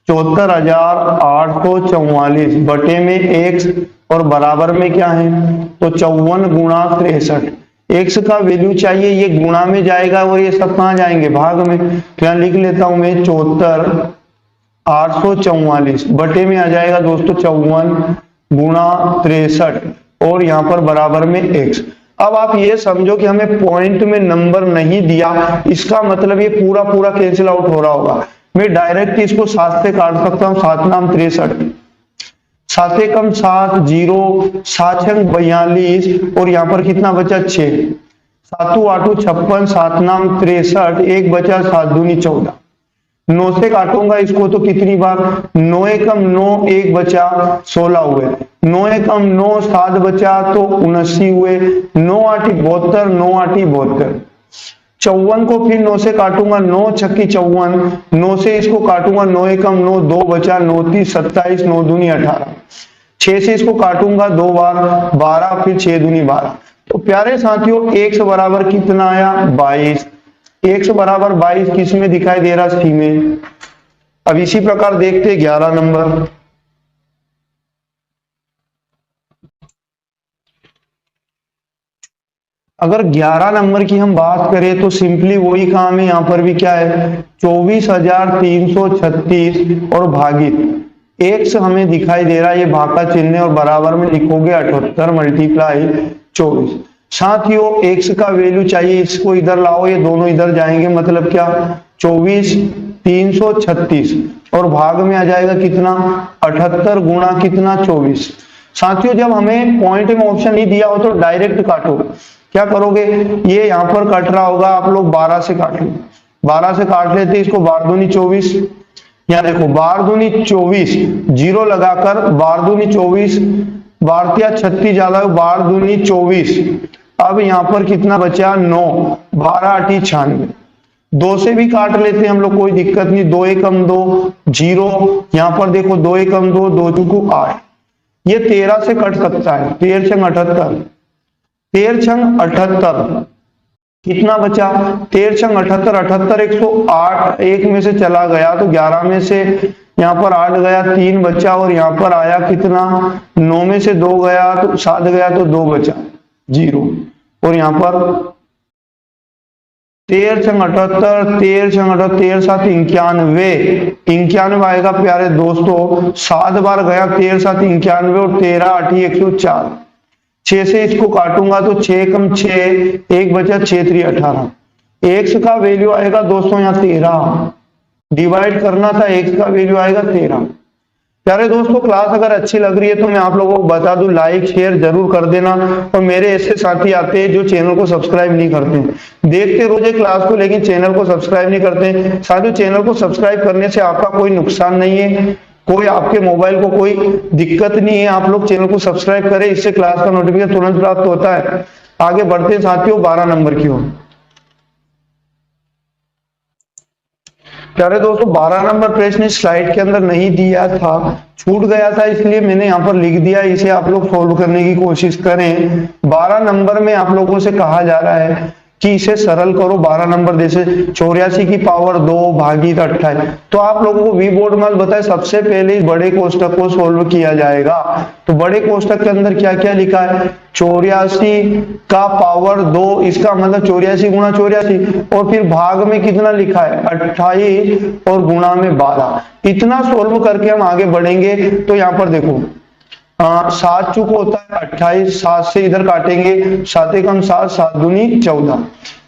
74,844 बटे में x और बराबर में क्या है, तो 54 गुणा 63। x का वैल्यू चाहिए, ये गुणा में जाएगा और ये सब कहां जाएंगे, भाग में, तो यहां लिख लेता हूं मैं 74,844 बटे में आ जाएगा दोस्तों 54 गुणा 63 और यहां पर बराबर में x। अब आप ये समझो कि हमें पॉइंट में नंबर नहीं दिया, इसका मतलब ये पूरा पूरा कैंसिल आउट हो रहा होगा। मैं डायरेक्ट इसको 7 से काट सकता हूं, 7 नाम 63, 7 एकम 7, 0, 7 छंग 42 और यहां पर कितना बचा 6, 7 8 56, 7 नाम 63, एक बचा 7 दूनी 14। 9 से काटूंगा इसको तो कितनी बार, 9 एकम 9, एक बचा 16 हुए, 9 एकम 9, 7 बचा तो 79 हुए, 9 8 72, 9 8 72। 54 को फिर 9 से काटूंगा, 9 छक्की 54, 9 से इसको काटूंगा, 9 एकम 9, 2 बचा, 9 30 27, 9 दूनी 18, 6 से इसको काटूंगा 2 बार 12, फिर 6 दूनी 12। तो प्यारे साथियों x बराबर कितना आया 22। x बराबर 22 किस में दिखाई दे रहा, सी में। अब इसी प्रकार देखते 11 नंबर। अगर 11 नंबर की हम बात करें तो सिंपली वही काम है, यहां पर भी क्या है 24,336 और भागित x हमें दिखाई दे रहा है, ये भाग का चिन्ह है और बराबर में लिखोगे 78 मल्टीप्लाई 24। साथियों x का वैल्यू चाहिए, इसको इधर लाओ, ये दोनों इधर जाएंगे, मतलब क्या 24,336 और भाग में आ जाएगा कितना 78 गुणा कितना 24। साथियों जब हमें पॉइंट में ऑप्शन नहीं दिया हो तो डायरेक्ट काटो। क्या करोगे, ये यहां पर कट रहा होगा, आप लोग 12 से काट लो, 12 से काट लेते, इसको 12 दूनी 24, यहाँ देखो 12 दूनी 24, जीरो लगाकर 12 दूनी 24, 12 36 ज्यादा 12 दूनी 24। अब यहाँ पर कितना बचा 9, 12 8 96, 2 से भी काट लेते हैं हम लोग, कोई दिक्कत नहीं, 2 एकम 2 जीरो, यहाँ पर देखो 2 एकम 2, 2 चुकू 8, ये 13 से कट सकता है, 13 छंग 78, 13 छंग 78 कितना बचा 13 छंग 78, 78 108, एक में से चला गया तो 11 में से यहाँ पर 8 गया, 3 बचा और यहाँ पर आया कितना 9 में से 2 गया तो 7 गया तो 2 बचा 0 और यहाँ पर 13 छंग 78, 13 छंग 78, 13 7 91, 91 आएगा प्यारे दोस्तों, 7 बार गया, 13 7 91 और 13 8 104, 6 से इसको काटूंगा तो 6 कम 6, 1 बचा 6 3 18, x का वैल्यू आएगा दोस्तों यहाँ 13, डिवाइड करना था, x का वैल्यू आएगा 13। प्यारे दोस्तों क्लास अगर अच्छी लग रही है तो मैं आप लोगों को बता दूं, लाइक शेयर जरूर कर देना, और मेरे ऐसे साथी आते हैं जो चैनल को सब्सक्राइब नहीं करते, देखते रोजे क्लास को लेकिन चैनल को सब्सक्राइब नहीं करते। साथियों चैनल को सब्सक्राइब करने से आपका कोई नुकसान नहीं है, कोई आपके मोबाइल को कोई दिक्कत नहीं है, आप लोग चैनल को सब्सक्राइब करें, इससे क्लास का नोटिफिकेशन तुरंत प्राप्त होता है। आगे बढ़ते हैं साथियों 12 नंबर की ओर। प्यारे दोस्तों 12 नंबर प्रश्न स्लाइड के अंदर नहीं दिया था, छूट गया था, इसलिए मैंने यहाँ पर लिख दिया, इसे आप लोग सोल्व करने की कोशिश करें। 12 नंबर में आप लोगों से कहा जा रहा है कि इसे सरल करो। 12 नंबर जैसे 84 की पावर 2 भागित 28, तो आप लोगों को वी बोर्ड में बताए सबसे पहले इस बड़े कोष्टक को सोल्व किया जाएगा। तो बड़े कोष्टक के अंदर क्या क्या लिखा है 84 का पावर 2, इसका मतलब 84 गुणा 84, और फिर भाग में कितना लिखा है 28 और गुणा में 12। इतना सोल्व करके हम आगे बढ़ेंगे। तो यहाँ पर देखो 7 चुक होता है 28, 7 से इधर काटेंगे, 7 एकम 7, 7 दूनी 14,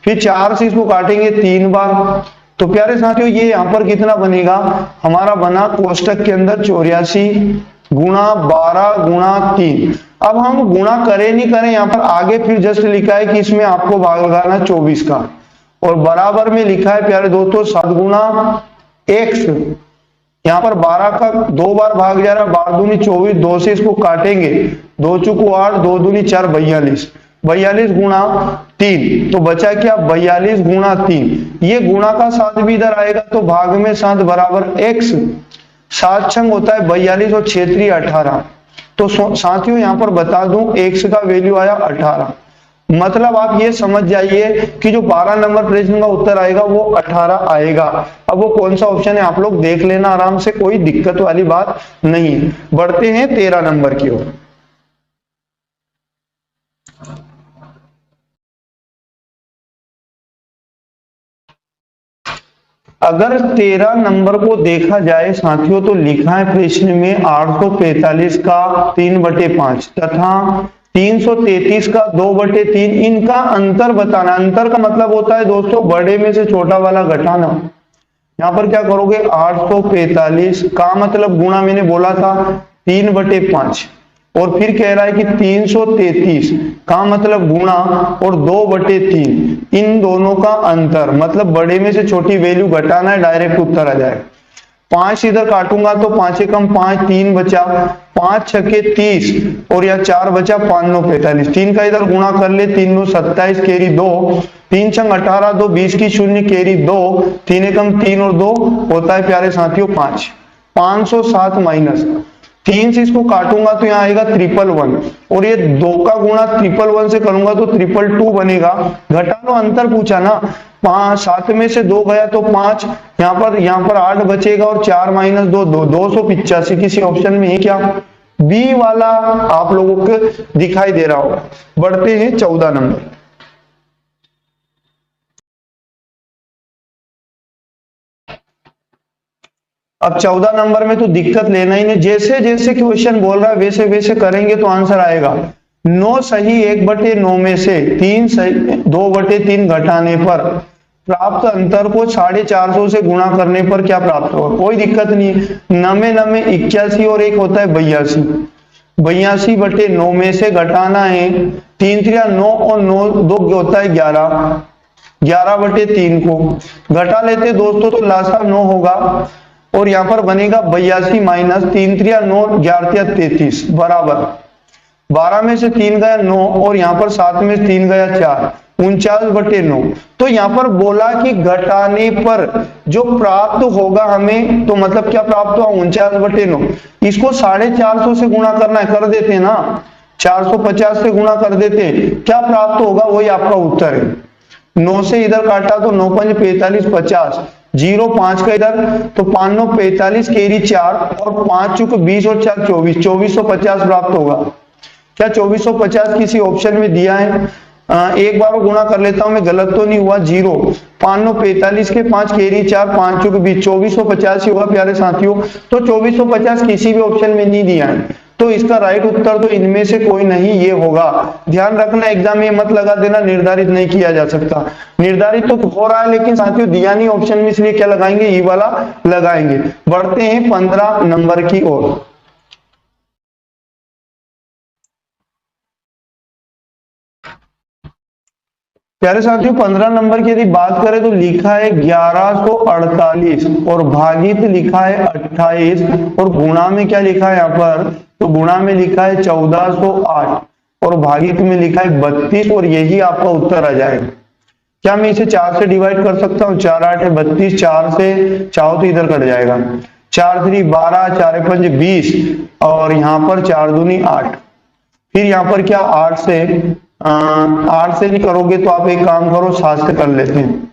फिर 4 से इसको काटेंगे 3 बार। तो प्यारे साथियों ये यहाँ पर कितना बनेगा हमारा बना कोष्टक के अंदर 84 गुणा 12 गुणा 3। अब हम गुणा करें नहीं करें, यहाँ पर आगे फिर जस्ट लिखा है कि इसमें आपको भाग लगाना 24 का, और बराबर में लिखा है प्यारे दोस्तों 7 गुणा x, यहाँ पर 12 का 2 बार भाग जा रहा है, 12 दूनी 24, 2 से इसको काटेंगे, 2 चुको 8, 2 दूनी 4 42, 42 गुणा 3, तो बचा क्या 42 गुणा 3। ये गुणा का 7 भी इधर आएगा तो भाग में 7 बराबर x, 7 छंग होता है 42 और 6 3 18। तो साथियों यहाँ पर बता दूं x का वैल्यू आया 18। मतलब आप ये समझ जाइए कि जो 12 नंबर प्रश्न का उत्तर आएगा वो 18 आएगा। अब वो कौन सा ऑप्शन है आप लोग देख लेना आराम से, कोई दिक्कत वाली बात नहीं। बढ़ते हैं 13 नंबर की ओर। अगर 13 नंबर को देखा जाए साथियों तो लिखा है प्रश्न में 845 का 3/5 तथा 333 का 2/3, इनका अंतर बताना। अंतर का मतलब होता है दोस्तों बड़े में से छोटा वाला घटाना। यहाँ पर क्या करोगे 845 का मतलब गुणा मैंने बोला था 3/5, और फिर कह रहा है कि 333 का मतलब गुणा और 2/3, इन दोनों का अंतर मतलब बड़े में से छोटी वैल्यू घटाना है, डायरेक्ट उत्तर आ जाएगा। 5 इधर काटूंगा तो 5 एकम 5, 3 बचा, 5 छक्के 30 और या 4 बचा, 5 9 45, 3 का इधर गुणा कर ले, 3 9 27 कैरी 2, 3 छंग 18, 2 20 की शून्य कैरी 2, 3 एकम 3 और 2 होता है प्यारे साथियों 5। 507 माइनस 3 से इसको काटूंगा तो यहाँ आएगा 111 और ये 2 का गुणा 111 से करूंगा तो 222 बनेगा। घटा लो, अंतर पूछा ना। 5 7 में से 2 गया तो 5, यहाँ पर 8 बचेगा और 4 माइनस 2 285। किसी ऑप्शन में है क्या? बी वाला आप लोगों को दिखाई दे रहा होगा। बढ़ते हैं 14 नंबर। अब 14 नंबर में तो दिक्कत लेना ही नहीं, जैसे जैसे क्वेश्चन बोल रहा है वैसे वैसे करेंगे तो आंसर आएगा। 9 सही 1/9 में से 3 सही 2/3 घटाने पर प्राप्त अंतर को 450 से गुणा करने पर क्या प्राप्त होगा? कोई दिक्कत नहीं है। 9 81 और एक होता है 82। 82/9 में से घटाना है 3 3 9 और 9 2 होता है 11। 11/3 को घटा लेते दोस्तों तो लासा 9 होगा और यहाँ पर बनेगा 82 माइनस 3 3 9 11 33 बराबर 12 में से 3 गया 9 और यहाँ पर 7 में 3 गया 4, 49/9। तो यहाँ पर बोला कि घटाने पर जो प्राप्त होगा हमें, तो मतलब क्या प्राप्त हुआ? 49/9। इसको 450 से गुणा करना है, कर देते हैं ना, 450 से गुणा कर देते हैं, क्या प्राप्त होगा वही आपका उत्तर है। 9 से इधर काटा तो 9 5 45 50, 0 5 का इधर तो 5 9 45 कैरी 4 और 5 चुक 20 और 4 24, 2450 प्राप्त होगा। क्या 2450 किसी ऑप्शन में दिया है? एक बार वो गुणा कर लेता हूं मैं, गलत तो नहीं हुआ। 0 5 9 45 के 5 कैरी 4 5 चुक 20, 2450 ही होगा प्यारे साथियों। तो 2450 किसी भी ऑप्शन में नहीं दिया है, तो इसका राइट उत्तर तो इनमें से कोई नहीं ये होगा। ध्यान रखना, एग्जाम में मत लगा देना निर्धारित नहीं किया जा सकता। निर्धारित तो हो रहा है लेकिन साथियों दिया नहीं ऑप्शन में, इसलिए क्या लगाएंगे? ये वाला लगाएंगे। बढ़ते हैं 15 नंबर की ओर। प्यारे साथियों 15 नंबर की यदि बात करें तो लिखा है 1148 और भागित लिखा है 28 और गुणा में क्या लिखा है यहाँ पर? तो गुणा में लिखा है 1408 और भागित में लिखा है 32 और यही आपका उत्तर आ जाएगा। क्या मैं इसे 4 से डिवाइड कर सकता हूँ? 4 8 है 32, 4 से चाहो तो इधर कट जाएगा। 4 3 12, 4 5 20 और यहाँ पर 4 दूनी 8। फिर यहाँ पर क्या 8 से नहीं करोगे तो आप एक काम करो 7 से कर लेते हैं।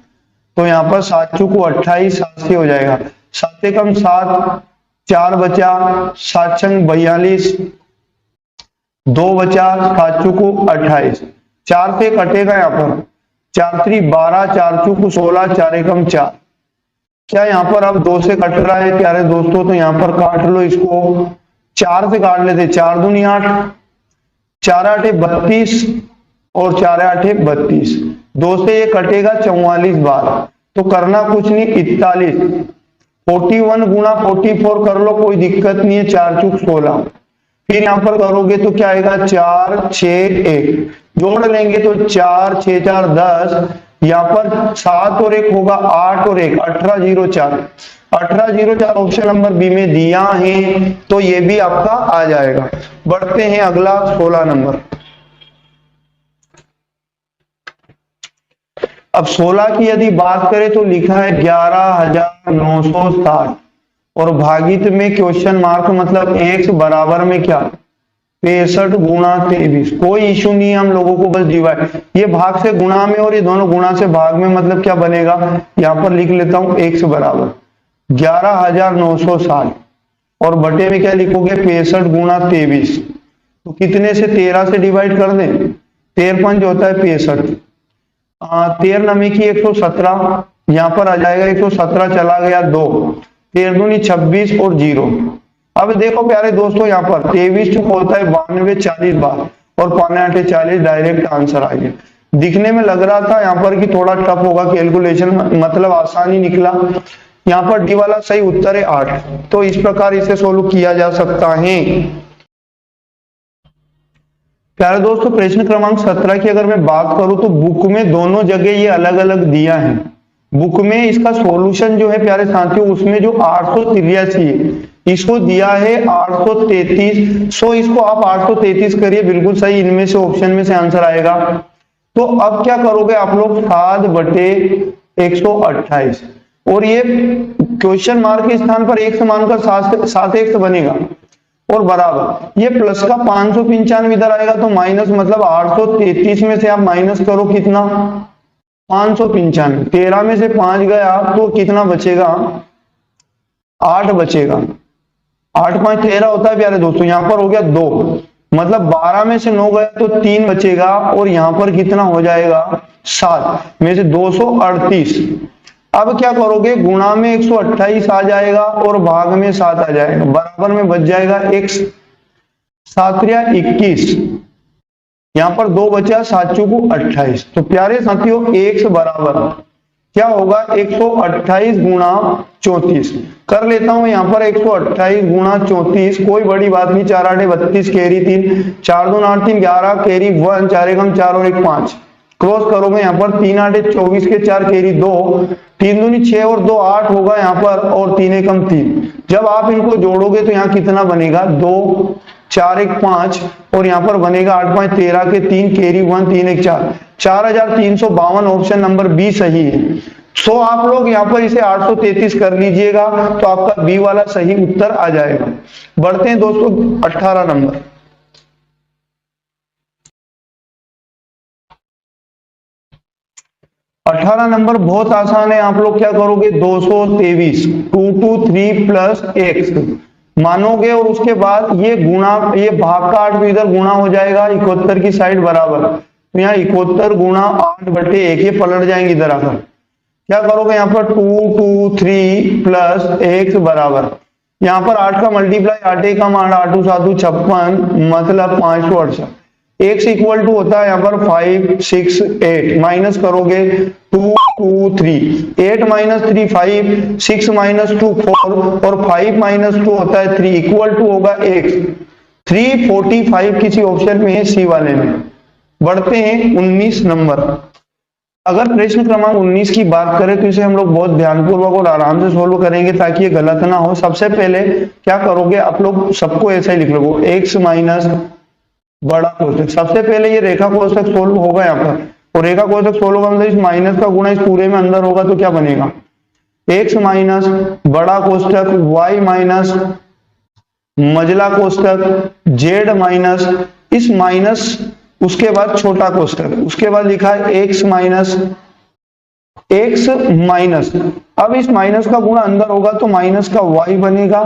तो यहाँ पर 7 चुको 28, 7 से हो जाएगा। 7 एकम 7, 4 बचा, 7 छंग 42, 2 बचा, 7 चुको 28, 4 से कटेगा यहाँ पर 4 3 12, 4 चुको 16, 4 एकम 4। क्या यहाँ पर अब 2 से कट रहा है प्यारे दोस्तों? तो यहाँ पर काट लो इसको, 4 से काट लेते, 4 दूनी 8, 4 8 32 और 4 8 32। 2 से ये कटेगा 44 बार, तो करना कुछ नहीं 41। 41 गुणा 44 कर लो, कोई दिक्कत नहीं है, 4 चुक 16। फिर यहाँ पर करोगे तो क्या आएगा? 4 6 1 जोड़ लेंगे तो 4 6 4 10, यहाँ पर 7 और 1 होगा 8 और 1 18 0 4। 18 0 4 ऑप्शन नंबर बी में दिया है, तो ये भी आपका आ जाएगा। बढ़ते हैं अगला 16 नंबर। अब 16 की यदि बात करें तो लिखा है 11,960 और भागित में क्वेश्चन मार्क मतलब x बराबर में क्या? 65 गुणा 23। कोई इशू नहीं है, हम लोगों को बस डिवाइड, ये भाग से गुणा में और ये दोनों गुणा से भाग में, मतलब क्या बनेगा? यहां पर लिख लेता हूं x बराबर 11,960 और बटे में क्या लिखोगे? 65 गुणा 23। तो कितने से? 13 से डिवाइड कर दें, 13 पंच होता है 65, 13 नमी की 117, यहाँ पर आ जाएगा 117 चला गया 2, 13 दूनी 26 और 0। अब देखो प्यारे दोस्तों यहाँ पर 23 चुप होता है 92 40 बार और 5 8 40, डायरेक्ट आंसर आ गया। दिखने में लग रहा था यहाँ पर कि थोड़ा टफ होगा कैलकुलेशन, मतलब आसानी निकला। यहाँ पर डी वाला सही उत्तर है 8। तो इस प्रकार इसे सोल्व किया जा सकता है। प्यारे दोस्तों प्रश्न क्रमांक 17 की अगर मैं बात करूं तो बुक में दोनों जगह ये अलग अलग दिया है। बुक में इसका सॉल्यूशन जो है प्यारे साथियों, उसमें जो 883 है, इसको दिया है 833। सो इसको आप 833 करिए, बिल्कुल सही, इनमें से ऑप्शन में से आंसर आएगा। तो अब क्या करोगे आप लोग 7/128, और ये क्वेश्चन मार्क के स्थान पर x मानकर 7x बनेगा, और बराबर ये प्लस का 595 इधर आएगा, तो माइनस मतलब 833 में से आप माइनस करो कितना 595, 13 में से 5 गया तो कितना बचेगा 8 बचेगा, 8 5 13 होता है प्यारे दोस्तों, यहाँ पर हो गया 2, मतलब 12 में से 9 गया तो 3 बचेगा, और यहाँ पर कितना हो जाएगा 7 में से 238। अब क्या करोगे गुणा में 128 आ जाएगा और भाग में 7 आ जाएगा, बराबर में बच जाएगा x, 7 21, यहाँ पर 2 बचा 7 चौको 28। तो प्यारे साथियों x बराबर क्या होगा 128 गुणा 34, कर लेता हूं यहाँ पर 128 गुणा 34, कोई बड़ी बात नहीं, 4 8 32 कैरी 3, 4 2 8 3 11 कैरी 1, 4 1 4 और 1 5, क्रॉस करोगे यहाँ पर 3 8 24 के 4 कैरी 2, 3 दूनी 6 और 2 8 होगा यहाँ पर, और 3 1 3। जब आप इनको जोड़ोगे तो यहाँ कितना बनेगा 2 4 1 5, और यहाँ पर बनेगा 8 5 13 के 3 कैरी 1 3 1 4, 4352, ऑप्शन नंबर बी सही है। सो आप लोग यहाँ पर इसे 833 कर लीजिएगा तो आपका बी वाला सही उत्तर आ जाएगा। बढ़ते हैं दोस्तों 18 नंबर। 18 नंबर बहुत आसान है, आप लोग क्या करोगे 223 2 2 3 प्लस x मानोगे, और उसके बाद ये गुणा, ये भाग का 8 इधर गुणा हो जाएगा 71 की साइड बराबर, तो यहाँ 71 गुणा 8/1, ये पलट जाएंगे इधर आकर। क्या करोगे यहाँ पर 2 2 3 प्लस x बराबर, यहाँ पर 8 का मल्टीप्लाई 8 1 8 8 2 7 56, मतलब 568, x इक्वल टू होता है यहाँ पर 5 6 8, माइनस करोगे 2 2 3, 8 माइनस 3 5, 6 माइनस 2 4, और 5 माइनस 2 होता है 3, इक्वल टू होगा x, 345 किसी ऑप्शन में है सी वाले में। बढ़ते हैं 19 नंबर। अगर प्रश्न क्रमांक 19 की बात करें तो इसे हम लोग बहुत ध्यानपूर्वक और आराम से सोल्व करेंगे ताकि ये गलत ना हो। सबसे पहले क्या करोगे आप लोग, सबको ऐसा ही लिख लो, x माइनस बड़ा कोष्ठक, सबसे पहले ये रेखा कोष्ठक सोल्व होगा यहाँ पर, और रेखा कोष्ठक सोल्व होगा मतलब इस माइनस का गुणा इस पूरे में अंदर होगा, तो क्या बनेगा x माइनस बड़ा कोष्ठक y माइनस मझला कोष्ठक z माइनस इस माइनस, उसके बाद छोटा कोष्ठक, उसके बाद लिखा है x माइनस x माइनस, अब इस माइनस का गुणा अंदर होगा तो माइनस का y बनेगा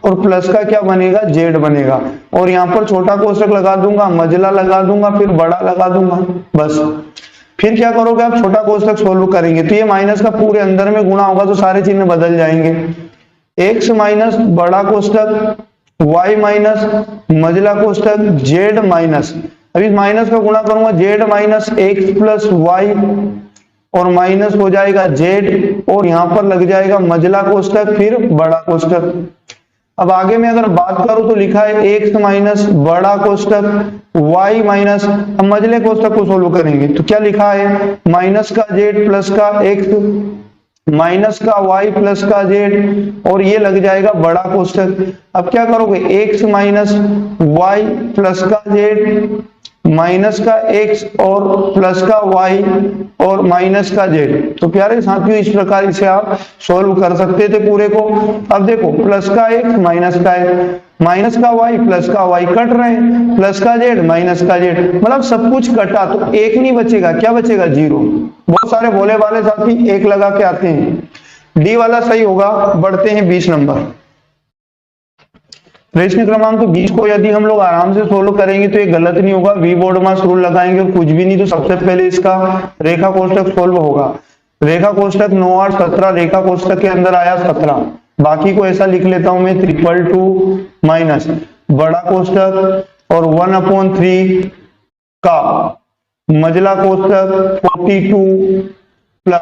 और प्लस का क्या बनेगा z बनेगा, और यहाँ पर छोटा कोष्ठक लगा दूंगा, मझला लगा दूंगा, फिर बड़ा लगा दूंगा, बस। फिर क्या करोगे आप, छोटा कोष्ठक सोल्व करेंगे तो ये माइनस का पूरे अंदर में गुणा होगा तो सारे चिन्ह बदल जाएंगे, x माइनस बड़ा कोष्ठक y माइनस मझला कोष्ठक z माइनस, अब इस माइनस का गुणा करूंगा z minus x plus y, और माइनस हो जाएगा z, और यहां पर लग जाएगा मझला कोष्ठक फिर बड़ा कोष्ठक। अब आगे में अगर बात करूं तो लिखा है x माइनस बड़ा कोष्ठक y माइनस, अब मझले कोष्ठक को सोल्व करेंगे तो क्या लिखा है माइनस का z प्लस का x माइनस का y प्लस का z, और ये लग जाएगा बड़ा कोष्ठक। अब क्या करोगे x माइनस y प्लस का z माइनस का x और प्लस का y और माइनस का z, तो प्यारे साथियों इस प्रकार इसे आप सॉल्व कर सकते थे पूरे को। अब देखो प्लस का x माइनस का x, माइनस का y प्लस का y कट रहे हैं, प्लस का z माइनस का z, मतलब सब कुछ कटा तो एक नहीं बचेगा, क्या बचेगा 0। बहुत सारे भोले वाले साथी एक लगा के आते हैं, डी वाला सही होगा। बढ़ते हैं 20 नंबर। प्रश्न क्रमांक 20 को यदि हम लोग आराम से सोल्व करेंगे तो ये गलत नहीं होगा, वी बोर्ड मास रूल लगाएंगे और कुछ भी नहीं तो सबसे पहले इसका रेखा कोष्ठक सोल्व होगा। रेखा कोष्ठक 9 8 17, रेखा कोष्ठक के अंदर आया 17, बाकी को ऐसा लिख लेता हूं मैं 222 माइनस बड़ा कोष्ठक और 1/3 का मझला कोष्ठक 42 प्लस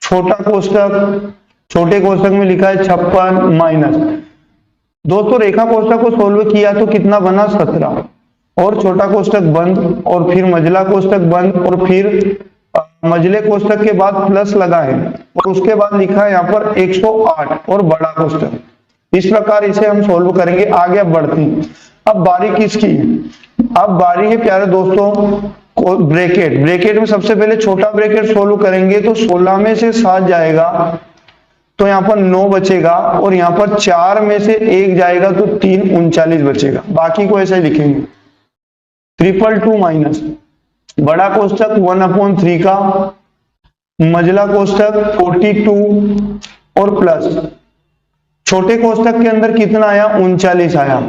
छोटा कोष्ठक, छोटे कोष्ठक में लिखा है 56 माइनस। दोस्तों रेखा कोष्ठक को सोल्व किया तो कितना बना 17, और छोटा कोष्ठक बंद, और फिर मझला कोष्ठक बंद, और फिर मझले कोष्ठक के बाद प्लस लगा है, और उसके बाद लिखा है यहाँ पर 108 और बड़ा कोष्ठक। इस प्रकार इसे हम सोल्व करेंगे। आगे अब बढ़ते हैं। अब बारी किसकी है, अब बारी है प्यारे दोस्तों ब्रैकेट में सबसे पहले छोटा ब्रैकेट सोल्व करेंगे तो 16 में से 7 जाएगा तो यहाँ पर 9 बचेगा, और यहाँ पर 4 में से 1 जाएगा तो 3 39 बचेगा। बाकी को ऐसे ही लिखेंगे 222 माइनस बड़ा कोष्टक 1/3 का, मझला कोष्टक 42 और प्लस छोटे कोष्टक के अंदर कितना आया 39 आया,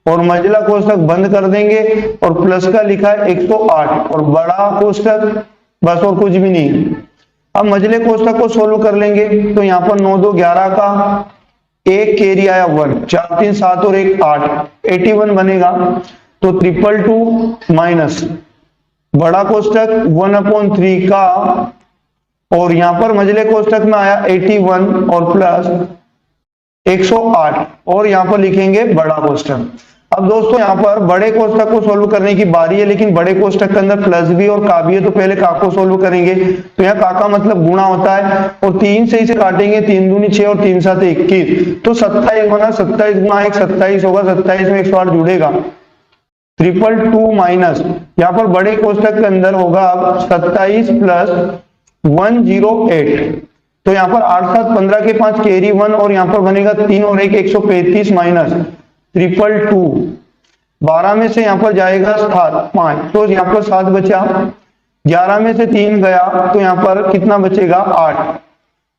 और मझला कोष्टक बंद कर देंगे और प्लस का लिखा है 108 और बड़ा कोष्टक बस और कुछ भी नहीं है। अब मझले कोष्टक को सोल्व कर लेंगे तो यहाँ पर 9 2 11 का, एक कैरी आया 1, 4 3 7 और 1 8, 81 बनेगा। तो 222 माइनस बड़ा कोष्टक 1/3 का, और यहाँ पर मझले कोष्टक में आया 81 और प्लस 108, और यहाँ पर लिखेंगे बड़ा कोष्टक। अब दोस्तों यहाँ पर बड़े कोष्टक को सोल्व करने की बारी है, लेकिन बड़े कोष्टक के अंदर प्लस भी और का भी है, तो पहले का को सोल्व करेंगे। तो यहाँ का मतलब गुणा होता है, और 3 से इसे काटेंगे, 3 दूनी 6 और 3 7 21, तो 27 बना, 27 गुणा 1 27 होगा, 27 में 108 जुड़ेगा। 222 माइनस यहाँ पर बड़े कोष्टक के अंदर होगा अब 27 प्लस 108, तो यहाँ पर 8 7 15 के 5 कैरी 1, और यहाँ पर बनेगा 3 और 1 135 माइनस 222, 12 में से यहाँ पर जाएगा 5, तो यहाँ पर 7 बचा, 11 में से 3 गया तो यहाँ पर कितना बचेगा 8,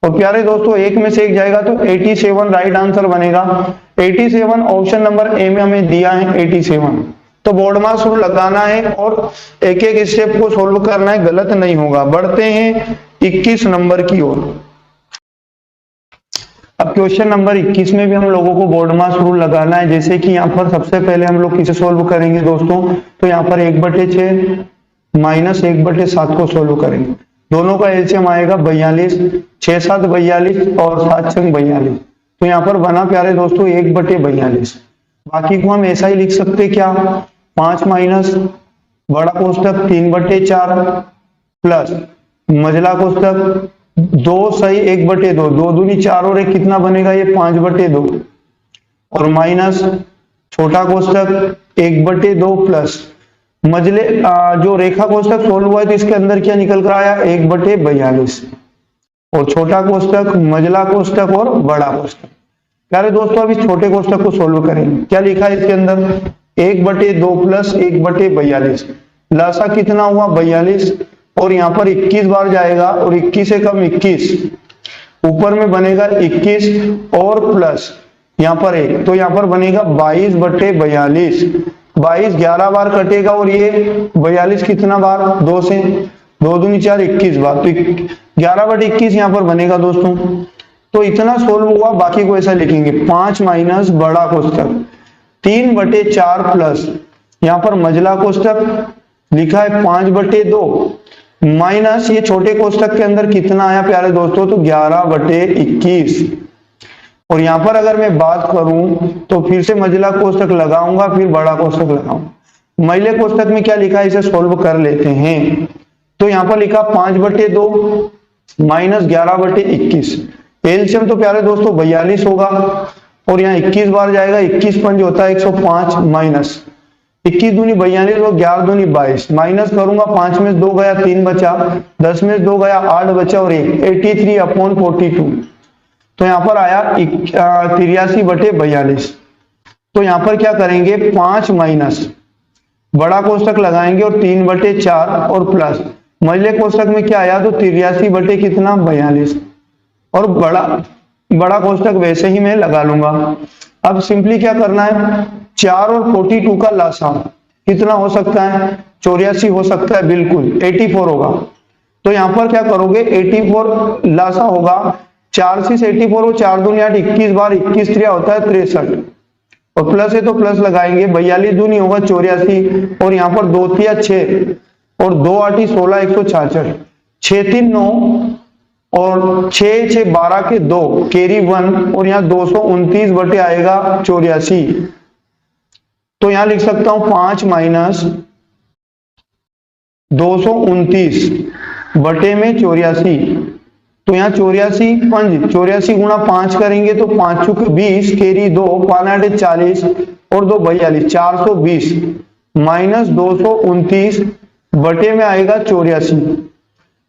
और प्यारे दोस्तों 1 में से 1 जाएगा तो 87 राइट आंसर बनेगा। 87 ऑप्शन नंबर ए में हमें दिया है 87। तो बोर्ड मार्क्स रूल लगाना है और एक एक स्टेप को सोल्व करना है, गलत नहीं होगा। बढ़ते हैं 21 नंबर की ओर। अब क्वेश्चन नंबर 21 में भी हम लोगों को बोर्ड मार्क्स रूल लगाना है। जैसे कि यहाँ पर सबसे पहले हम लोग किसे सोल्व करेंगे दोस्तों, तो यहाँ पर 1/6 माइनस 1/7 को सोल्व करेंगे। दोनों का एलसीएम आएगा 42, 6 7 42 और 7 6 42, तो यहाँ पर बना प्यारे दोस्तों 1/42। बाकी को हम ऐसा ही लिख सकते क्या, 5 माइनस बड़ा कोष्टक 3/4 प्लस मझला कोष्टक 2 सही 1/2, 2 दूनी 4 और 1 कितना बनेगा ये 5/2, और माइनस छोटा कोष्टक 1/2 प्लस मझले जो रेखा कोष्टक सोल्व हुआ है तो इसके अंदर क्या निकल कर आया 1/42, और छोटा कोष्टक मझला कोष्टक और बड़ा कोष्टक। प्यारे दोस्तों अब इस छोटे कोष्टक को सोल्व करेंगे। क्या लिखा है इसके अंदर 1/2 प्लस 1/42, लासा कितना हुआ 42, और यहाँ पर 21 बार जाएगा, और 21 से कम 21, ऊपर में बनेगा 21 और प्लस यहाँ पर 1, तो यहाँ पर बनेगा 22/42। 22 11 बार कटेगा, और ये 42 कितना बार 2 से 2 दूनी 4 21 बार, तो 11/21 यहाँ पर बनेगा दोस्तों। तो इतना सोल्व हुआ। बाकी को ऐसा लिखेंगे 5 माइनस बड़ा कोष्टक 3/4 प्लस यहाँ पर मझला कोष्टक लिखा है 5/2 माइनस ये छोटे कोष्टक के अंदर कितना आया प्यारे दोस्तों, तो 11/21। और यहाँ पर अगर मैं बात करूं तो फिर से मझला कोष्टक लगाऊंगा, फिर बड़ा कोष्टक लगाऊंगा। मझले कोष्टक में क्या लिखा है इसे सोल्व कर लेते हैं। तो यहाँ पर लिखा 5/2 माइनस 11/21, एलसीएम तो प्यारे दोस्तों 42 होगा, और यहाँ 21 बार जाएगा, 21 पंज होता है 105 माइनस 21 दूनी 42 और 11 दूनी 22, माइनस करूंगा 5 में 2 गया 3 बचा, 10 में 2 गया 8 बचा और 1, 83/42। तो यहाँ पर आया 83/42। तो यहाँ पर क्या करेंगे 5 माइनस बड़ा कोष्टक लगाएंगे और 3/4 और प्लस मझले कोष्टक में क्या आया तो 83 कितना 42, और बड़ा कोष्टक वैसे ही मैं लगा लूंगा। अब सिंपली क्या करना है 4 और 42 का लासा कितना हो सकता है 84 हो सकता है, बिल्कुल 84 होगा। तो यहाँ पर क्या करोगे 84 लासा होगा, 4 से 84 और 4 दूनी 8, 21 बार 21 3 होता है 63, और प्लस है तो प्लस लगाएंगे, 42 दूनी होगा 84, और यहाँ पर 2 3 6 और 2 8 16 166, 6 3 9 और 6 6 12 के 2 कैरी 1, और यहाँ 229 बटे आएगा 84। तो यहां लिख सकता हूं 5 माइनस 229 बटे में 84। तो यहाँ 84 गुणा 5 करेंगे तो 5 चुक 20 कैरी 2 5 8 40 और 2 42, 420 माइनस 229 बटे में आएगा 84।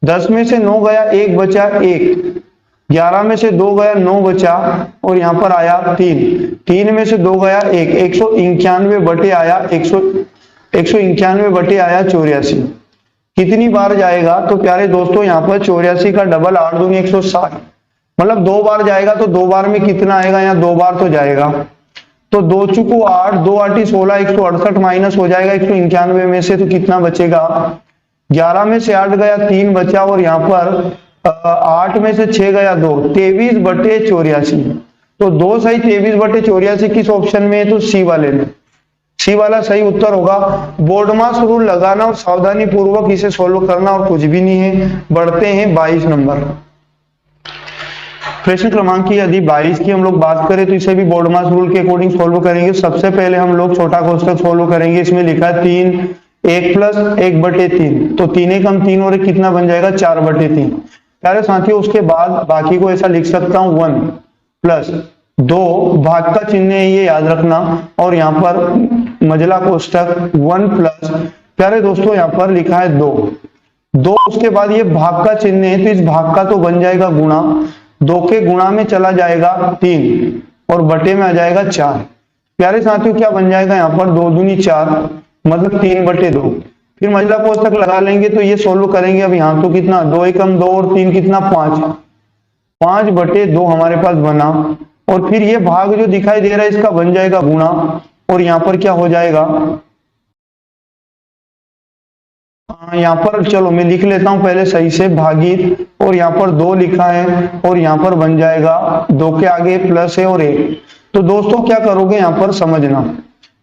10 में से 9 गया, 1 बचा 1। 11 में से 2 गया, 9 बचा और यहाँ पर आया 3। 3 में से 2 गया 1, 191 बटे आया 191 बटे आया 84। कितनी बार जाएगा? तो प्यारे दोस्तों यहाँ पर 84 का डबल 8 दूनी 160, मतलब 2 बार जाएगा। तो 2 बार में कितना आएगा? यहाँ 2 बार तो जाएगा। तो 2 चुको 8, 2 8 16, 168 माइनस हो जाएगा 191 में से, तो कितना बचेगा? 11 में से 8 गया, 3 बचा और यहाँ पर 8 में से 6 गया 2, 23 बटे 84। तो 2 सही 23 बटे 84 किस ऑप्शन में है? तो सी वाले में। सी वाला सही उत्तर होगा। बोर्ड मास रूल लगाना और सावधानी पूर्वक इसे सोल्व करना और कुछ भी नहीं है। बढ़ते हैं 22 नंबर। प्रश्न क्रमांक की यदि 22 की हम लोग बात करें तो इसे भी बोर्ड मास रूल के अकॉर्डिंग सोल्व करेंगे। सबसे पहले हम लोग छोटा कोष्ठक सोल्व करेंगे। इसमें लिखा है 3 1 प्लस 1 बटे 3, तो 3 एकम 3 और कितना बन जाएगा? 4 बटे 3। प्यारे साथियों उसके बाद बाकी को ऐसा लिख सकता हूं 1 प्लस 2, भाग का चिन्ह है ये याद रखना, और यहाँ पर मजला कोष्ठक 1 प्लस, प्यारे दोस्तों यहाँ पर लिखा है 2। उसके बाद ये भाग का चिन्ह है तो इस भाग का तो बन जाएगा गुणा, 2 के गुणा में चला जाएगा 3 और बटे में आ जाएगा 4। प्यारे साथियों क्या बन जाएगा? यहाँ पर 2 दूनी 4, मतलब 3 बटे 2। फिर मजला कोष्ठक लगा लेंगे तो ये सोल्व करेंगे। अब यहाँ तो कितना? 2 एकम 2 और 3 कितना? 5। 5 बटे 2 हमारे पास बना, और फिर ये भाग जो दिखाई दे रहा है इसका बन जाएगा गुणा, और यहाँ पर क्या हो जाएगा? यहाँ पर चलो मैं लिख लेता हूं पहले सही से, भागित, और यहाँ पर 2 लिखा है और यहाँ पर बन जाएगा 2 के आगे प्लस है और 1। तो दोस्तों क्या करोगे यहाँ पर समझना,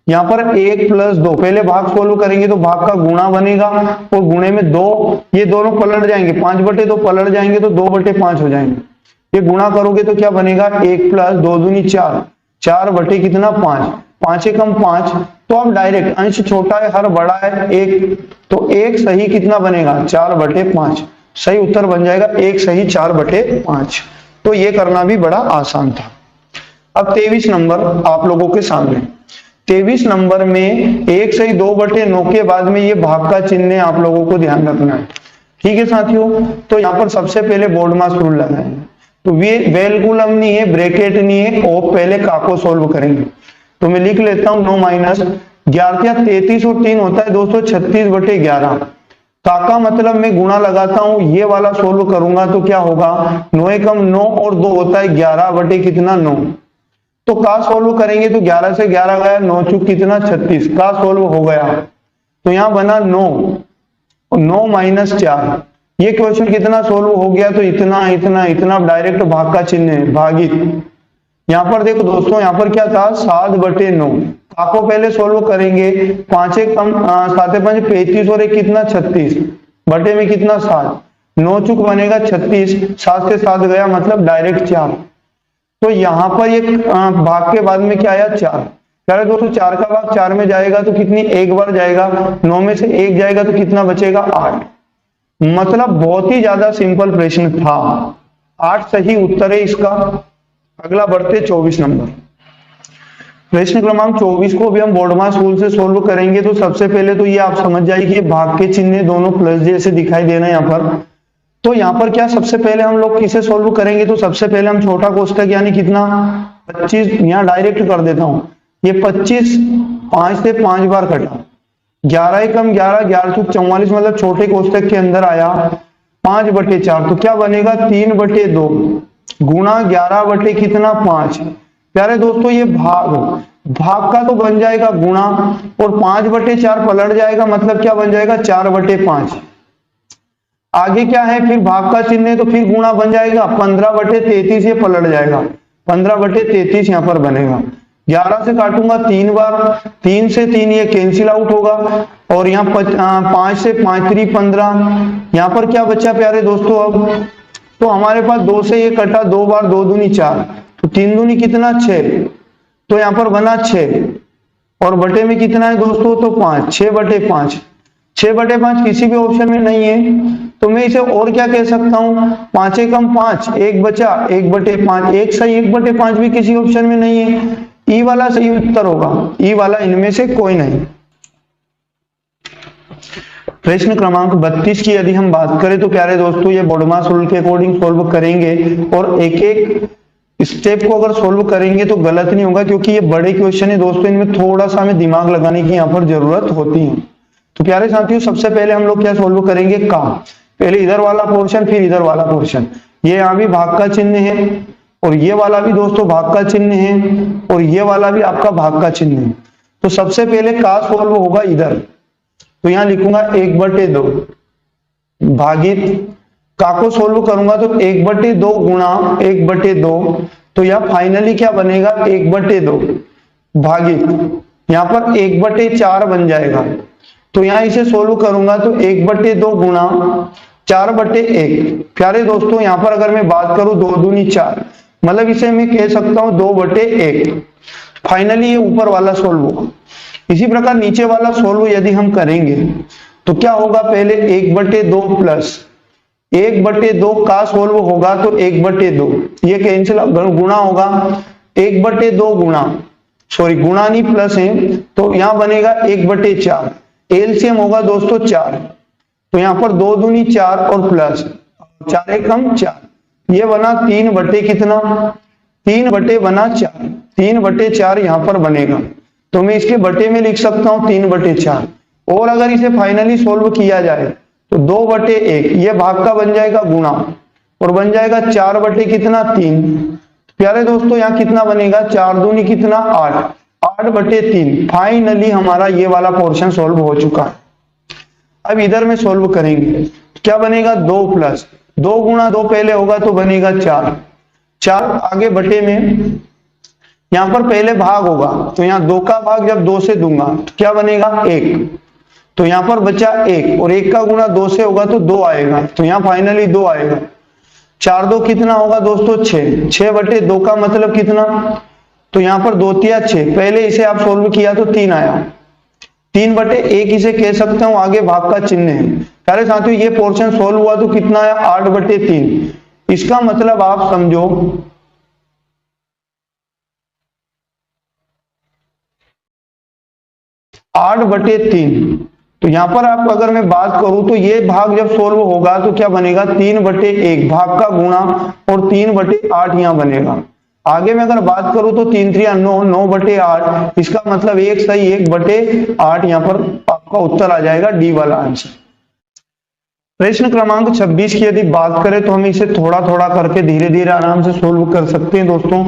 यहाँ पर 1 प्लस 2, पहले भाग सोल्व करेंगे तो भाग का गुणा बनेगा और गुणे में 2, ये दोनों पलट जाएंगे, 5 बटे 2 पलट जाएंगे तो 2 बटे 5 हो जाएंगे। ये गुणा करोगे तो क्या बनेगा? 1 प्लस 2 दूनी 4, 4 बटे कितना? 5, 5 एकम 5। तो अब डायरेक्ट अंश छोटा है हर बड़ा है 1, तो 1 सही कितना बनेगा? 4 बटे 5। सही उत्तर बन जाएगा 1 सही 4 बटे 5। तो ये करना भी बड़ा आसान था। अब 23 नंबर आप लोगों के सामने। 23 नंबर में 1 सही 2 बटे 9 के बाद में ये भाग का चिन्ह आप लोगों को ध्यान रखना है। ठीक है साथियों, तो यहाँ पर सबसे पहले बोर्ड मास रूल लगाएंगे। तो वेलकुलम नहीं है, ब्रैकेट नहीं है, और पहले का को सोल्व करेंगे। तो मैं लिख लेता हूं 9 माइनस 11 33 और 3 होता है दोस्तों 36 बटे 11। का मतलब मैं गुणा लगाता हूं, ये वाला सोल्व करूंगा तो क्या होगा? 9 एकम 9 और 2 होता है 11 बटे कितना? 9। तो का सोल्व करेंगे तो 11 से 11 गया, 9 चुक कितना? 36। का सोल्व हो गया तो यहां बना 9 माइनस 4। ये क्वेश्चन कितना सोल्व हो गया? तो इतना इतना इतना, डायरेक्ट भाग का चिन्ह है, भागित। यहाँ पर देखो दोस्तों, यहाँ पर क्या था? 7 बटे 9। का को पहले सोल्व करेंगे, 5 एकम 7 5 35 और 1 कितना? 36 बटे में कितना? 7। 9 चुक बनेगा 36, 7 से 7 गया मतलब डायरेक्ट 4। तो यहाँ पर ये भाग के बाद में क्या आया? 4। अरे दोस्तों 4 का भाग 4 में जाएगा तो कितनी? 1 बार जाएगा, 9 में से 1 जाएगा तो कितना बचेगा? 8। मतलब बहुत ही ज्यादा सिंपल प्रश्न था, 8 सही उत्तर है इसका। अगला बढ़ते 24 नंबर। प्रश्न क्रमांक 24 को भी हम बोर्ड मास रूल से सोल्व करेंगे। तो सबसे पहले तो ये आप समझ जाइए कि भाग के चिन्ह दोनों प्लस जैसे दिखाई देना है यहाँ पर। तो यहाँ पर क्या सबसे पहले हम लोग किसे सोल्व करेंगे? तो सबसे पहले हम छोटा कोष्ठक यानी कितना? 25 यहाँ डायरेक्ट कर देता हूं। ये 25 5 से 5 बार कटा, 11 एकम 11, 11 चुक 44, मतलब छोटे कोष्ठक के अंदर आया 5 बटे 4। तो क्या बनेगा? 3 बटे 2 गुणा 11 बटे कितना? 5। प्यारे दोस्तों ये भाग का तो बन जाएगा गुणा, और 5 बटे 4 पलट जाएगा, मतलब क्या बन जाएगा? 4 बटे 5। आगे क्या है? फिर भाग का चिन्ह है तो फिर गुणा बन जाएगा, 15 बटे 33 ये पलट जाएगा, 15 बटे 33 यहाँ पर बनेगा। 11 से काटूंगा 3 बार, 3 से 3 ये कैंसिल आउट होगा, और यहाँ 5 से 5 3 15। यहाँ पर क्या बचा प्यारे दोस्तों? अब तो हमारे पास 2 से ये कटा 2 बार, 2 दूनी 4, तो 3 दूनी कितना? 6। तो यहाँ पर बना 6, और बटे में कितना है दोस्तों? तो 5, 6 बटे 5। 6 बटे 5 किसी भी ऑप्शन में नहीं है, तो मैं इसे और क्या कह सकता हूं? 5 एकम 5, 1 बचा 1 बटे 5, 1 सही 1 बटे 5 भी किसी ऑप्शन में नहीं है। ई वाला सही उत्तर होगा, ई वाला, इनमें से कोई नहीं। प्रश्न क्रमांक 32 की यदि हम बात करें तो प्यारे दोस्तों ये बोडमास रूल के अकॉर्डिंग सोल्व करेंगे और एक एक स्टेप को अगर सोल्व करेंगे तो गलत नहीं होगा, क्योंकि ये बड़े क्वेश्चन है दोस्तों, इनमें थोड़ा सा हमें दिमाग लगाने की यहाँ पर जरूरत होती है। तो प्यारे साथियों सबसे पहले हम लोग क्या सोल्व करेंगे, का पहले इधर वाला पोर्शन फिर इधर वाला पोर्शन। ये यहाँ भी भाग का चिन्ह है और ये वाला भी दोस्तों भाग का चिन्ह है और ये वाला भी आपका भाग का चिन्ह है। तो सबसे पहले का सोल्व होगा इधर, तो यहां लिखूंगा 1/2 भागित का को सोल्व करूंगा तो 1/2 गुणा 1/2, तो यह फाइनली क्या बनेगा 1/2 भागित यहां पर 1/4 बन जाएगा। तो यहां इसे सोल्व करूंगा तो 1/2 गुणा 4/1। प्यारे दोस्तों यहां पर अगर मैं बात करूं 2 दूनी 4, मतलब इसे मैं कह सकता हूं 2/1। फाइनली ये ऊपर वाला सोल्व होगा। इसी प्रकार नीचे वाला सोल्व यदि हम करेंगे तो क्या होगा, पहले 1/2 प्लस 1/2 का सोल्व होगा तो 1/2, ये कैंसिल गुणा होगा 1/2 गुणा, सॉरी गुणा नहीं प्लस है, तो यहां बनेगा 1/4। एलसीएम होगा दोस्तों 4, तो यहां पर 2 दूनी 4 और प्लस 4 एकम 4, ये बना 3 बना 4, 3/4 यहां पर बनेगा। तो मैं इसके बटे में लिख सकता हूं 3/4। और अगर इसे फाइनली सोल्व किया जाए तो 2/1 ये भाग का बन जाएगा गुणा और बन जाएगा 4/3। प्यारे दोस्तों यहाँ कितना बनेगा, 4 दूनी कितना 8, 8/3। फाइनली हमारा ये वाला पोर्शन सोल्व हो चुका है। अब इधर में सोल्व करेंगे क्या बनेगा, 2 प्लस 2 गुणा 2 पहले होगा तो बनेगा 4, 4 आगे बटे में, यहां पर पहले भाग होगा तो यहां 2 का भाग जब 2 से दूंगा तो क्या बनेगा 1, तो यहां पर बचा 1 और 1 का गुणा 2 से होगा तो 2 आएगा, तो यहां फाइनली 2 आएगा। 4 2 कितना होगा दोस्तों 6, 6/2 का मतलब कितना, तो यहां पर 2 तिया 6, पहले इसे आप सोल्व किया तो 3 आया, 3/1 इसे कह सकता हूं, आगे भाग का चिन्ह है। प्यारे साथियों ये पोर्शन सोल्व हुआ तो कितना आया 8/3। इसका मतलब आप समझो 8/3। तो यहां पर आप अगर मैं बात करूं तो ये भाग जब सोल्व होगा तो क्या बनेगा 3/1 भाग का गुणा और 3/8 यहां बनेगा। आगे मैं अगर बात करूं तो 3 3 9, 9/8, इसका मतलब 1 सही 1/8 यहां पर आपका उत्तर आ जाएगा डी वाला आंसर। प्रश्न क्रमांक 26 की यदि बात करें तो हम इसे थोड़ा थोड़ा करके धीरे धीरे आराम से सोल्व कर सकते हैं दोस्तों।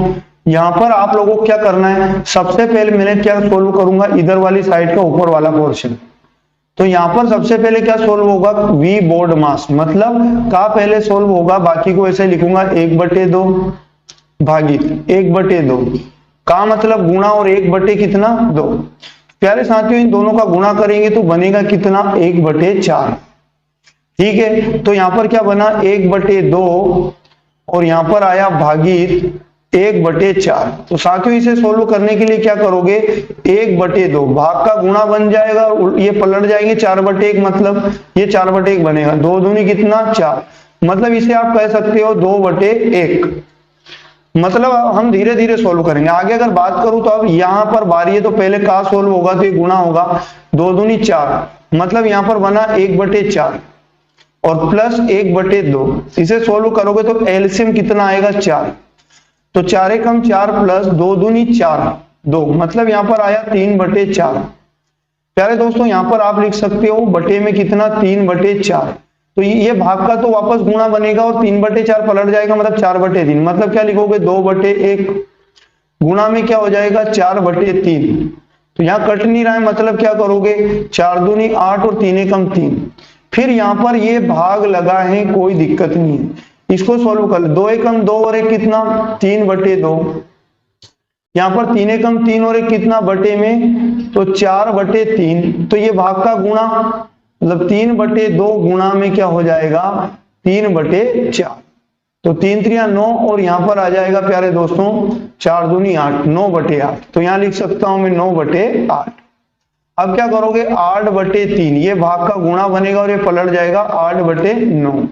यहां पर आप लोगों को क्या करना है, सबसे पहले मैंने क्या सोल्व करूंगा इधर वाली साइड का ऊपर वाला पोर्शन। तो यहां पर सबसे पहले क्या सोल्व होगा, वी बोर्ड मास, मतलब का पहले सोल्व होगा, बाकी को ऐसे लिखूंगा 1/2 भागित 1/2, का मतलब गुणा और 1/2। प्यारे साथियों इन दोनों का गुणा करेंगे तो बनेगा कितना 1/4। ठीक है, तो यहां पर क्या बना 1/2 और यहां पर आया भागित 1/4। तो साथियों इसे सोल्व करने के लिए क्या करोगे, 1/2 भाग का गुणा बन जाएगा और ये पलट जाएंगे 4/1, मतलब ये 4/1 बनेगा, 2 दूनी कितना 4, मतलब इसे आप कह सकते हो 2/1। मतलब हम धीरे धीरे सोल्व करेंगे। आगे अगर बात करूं तो अब यहां पर बारी है तो पहले का सोल्व होगा तो ये गुणा होगा, 2 दूनी 4, मतलब यहां पर बना 1/4 और प्लस 1/2। इसे सोल्व करोगे तो एलसीएम कितना आएगा 4, तो 4 एकम 4 प्लस 2 दूनी 4, 2, मतलब यहां पर आया 3/4। प्यारे दोस्तों यहां पर आप लिख सकते हो बटे में कितना 3/4, तो ये भाग का तो वापस गुणा बनेगा और 3/4 पलट जाएगा, मतलब 4/3, मतलब क्या लिखोगे 2/1 गुणा में क्या हो जाएगा 4/3। तो यहाँ कट नहीं रहा है, मतलब क्या करोगे 4 दूनी 8 और 3 एकम 3, फिर यहां पर ये भाग लगा है कोई दिक्कत नहीं है, इसको सोल्व कर ले, 2 एकम 2 और एक कितना 3/2, यहां पर 3 एकम 3 और एक कितना बटे में तो 4/3, तो ये भाग का गुणा मतलब 3/2 गुणा में क्या हो जाएगा 3/4, तो 3 3 9 और यहां पर आ जाएगा प्यारे दोस्तों 4 दूनी 8, 9/8, तो यहां लिख सकता हूं मैं 9/8। अब क्या करोगे 8/3, ये भाग का गुणा बनेगा और ये पलट जाएगा 8/9।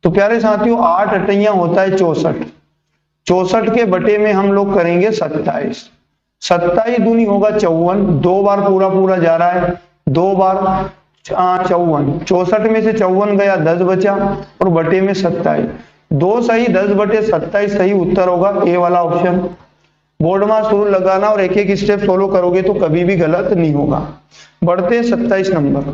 तो प्यारे साथियों 8 अट्ठैया होता है 64, 64 के बटे में हम लोग करेंगे 27, 27 दूनी होगा 54, 2 बार पूरा पूरा जा रहा है, 2 बार 54, 64 में से 54 गया, 10 बचा और बटे में 27, 2 सही 10 बटे 27 सही उत्तर होगा ए वाला ऑप्शन। बोर्ड मास रूल लगाना और एक एक स्टेप फॉलो करोगे तो कभी भी गलत नहीं होगा। बढ़ते 27 नंबर।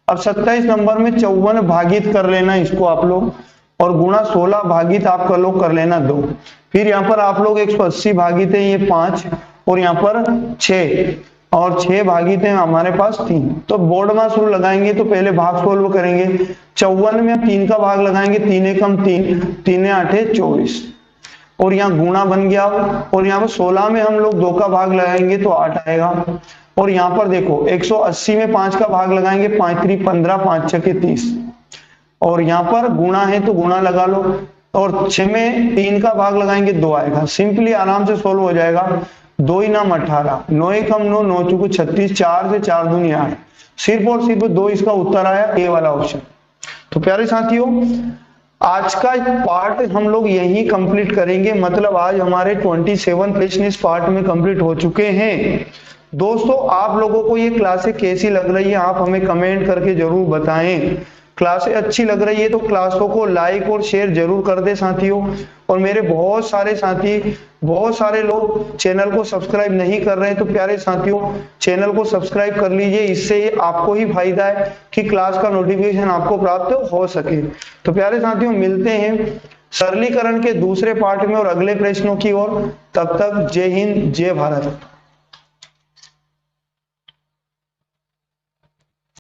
अब 27 नंबर में 54 भागित कर लेना इसको आप लोग, और गुणा 16 भागित आप कर लो कर लेना 2। फिर यहाँ पर आप लोग 180 भागित है ये 5 और यहाँ पर 6 और 6 भागित है हमारे पास 3। तो बोर्ड मास रूल लगाएंगे तो पहले भाग सोल्व करेंगे। 54 में हम 3 का भाग लगाएंगे, 3 एकम 3, 3 8 24 और यहाँ गुणा बन गया। और यहाँ पर 16 में हम लोग 2 का भाग लगाएंगे तो 8 आएगा। और यहाँ पर देखो 180 में 5 का भाग लगाएंगे, 5 3 15, 5 6 30 और यहाँ पर गुणा है तो गुणा लगा लो। और 6 में 3 का भाग लगाएंगे 2 आएगा। सिंपली आराम से सोल्व हो जाएगा। 2 ही नाम 18, 9 एकम 9, 9 चौको 36, 4 से 4 दूनी 8, सिर्फ और सिर्फ 2 इसका उत्तर आया, ए वाला ऑप्शन। तो प्यारे साथियों आज का पार्ट हम लोग यही कंप्लीट करेंगे, मतलब आज हमारे 27 प्रश्न इस पार्ट में कंप्लीट हो चुके हैं। दोस्तों आप लोगों को ये क्लासें कैसी लग रही है आप हमें कमेंट करके जरूर बताएं। क्लासें अच्छी लग रही है तो क्लासों को लाइक और शेयर जरूर कर दे साथियों। और मेरे बहुत सारे साथी, बहुत सारे लोग चैनल को सब्सक्राइब नहीं कर रहे हैं, तो प्यारे साथियों चैनल को सब्सक्राइब कर लीजिए, इससे आपको ही फायदा है कि क्लास का नोटिफिकेशन आपको प्राप्त हो सके। तो प्यारे साथियों मिलते हैं सरलीकरण के दूसरे पार्ट में और अगले प्रश्नों की ओर। तब तक जय हिंद, जय भारत।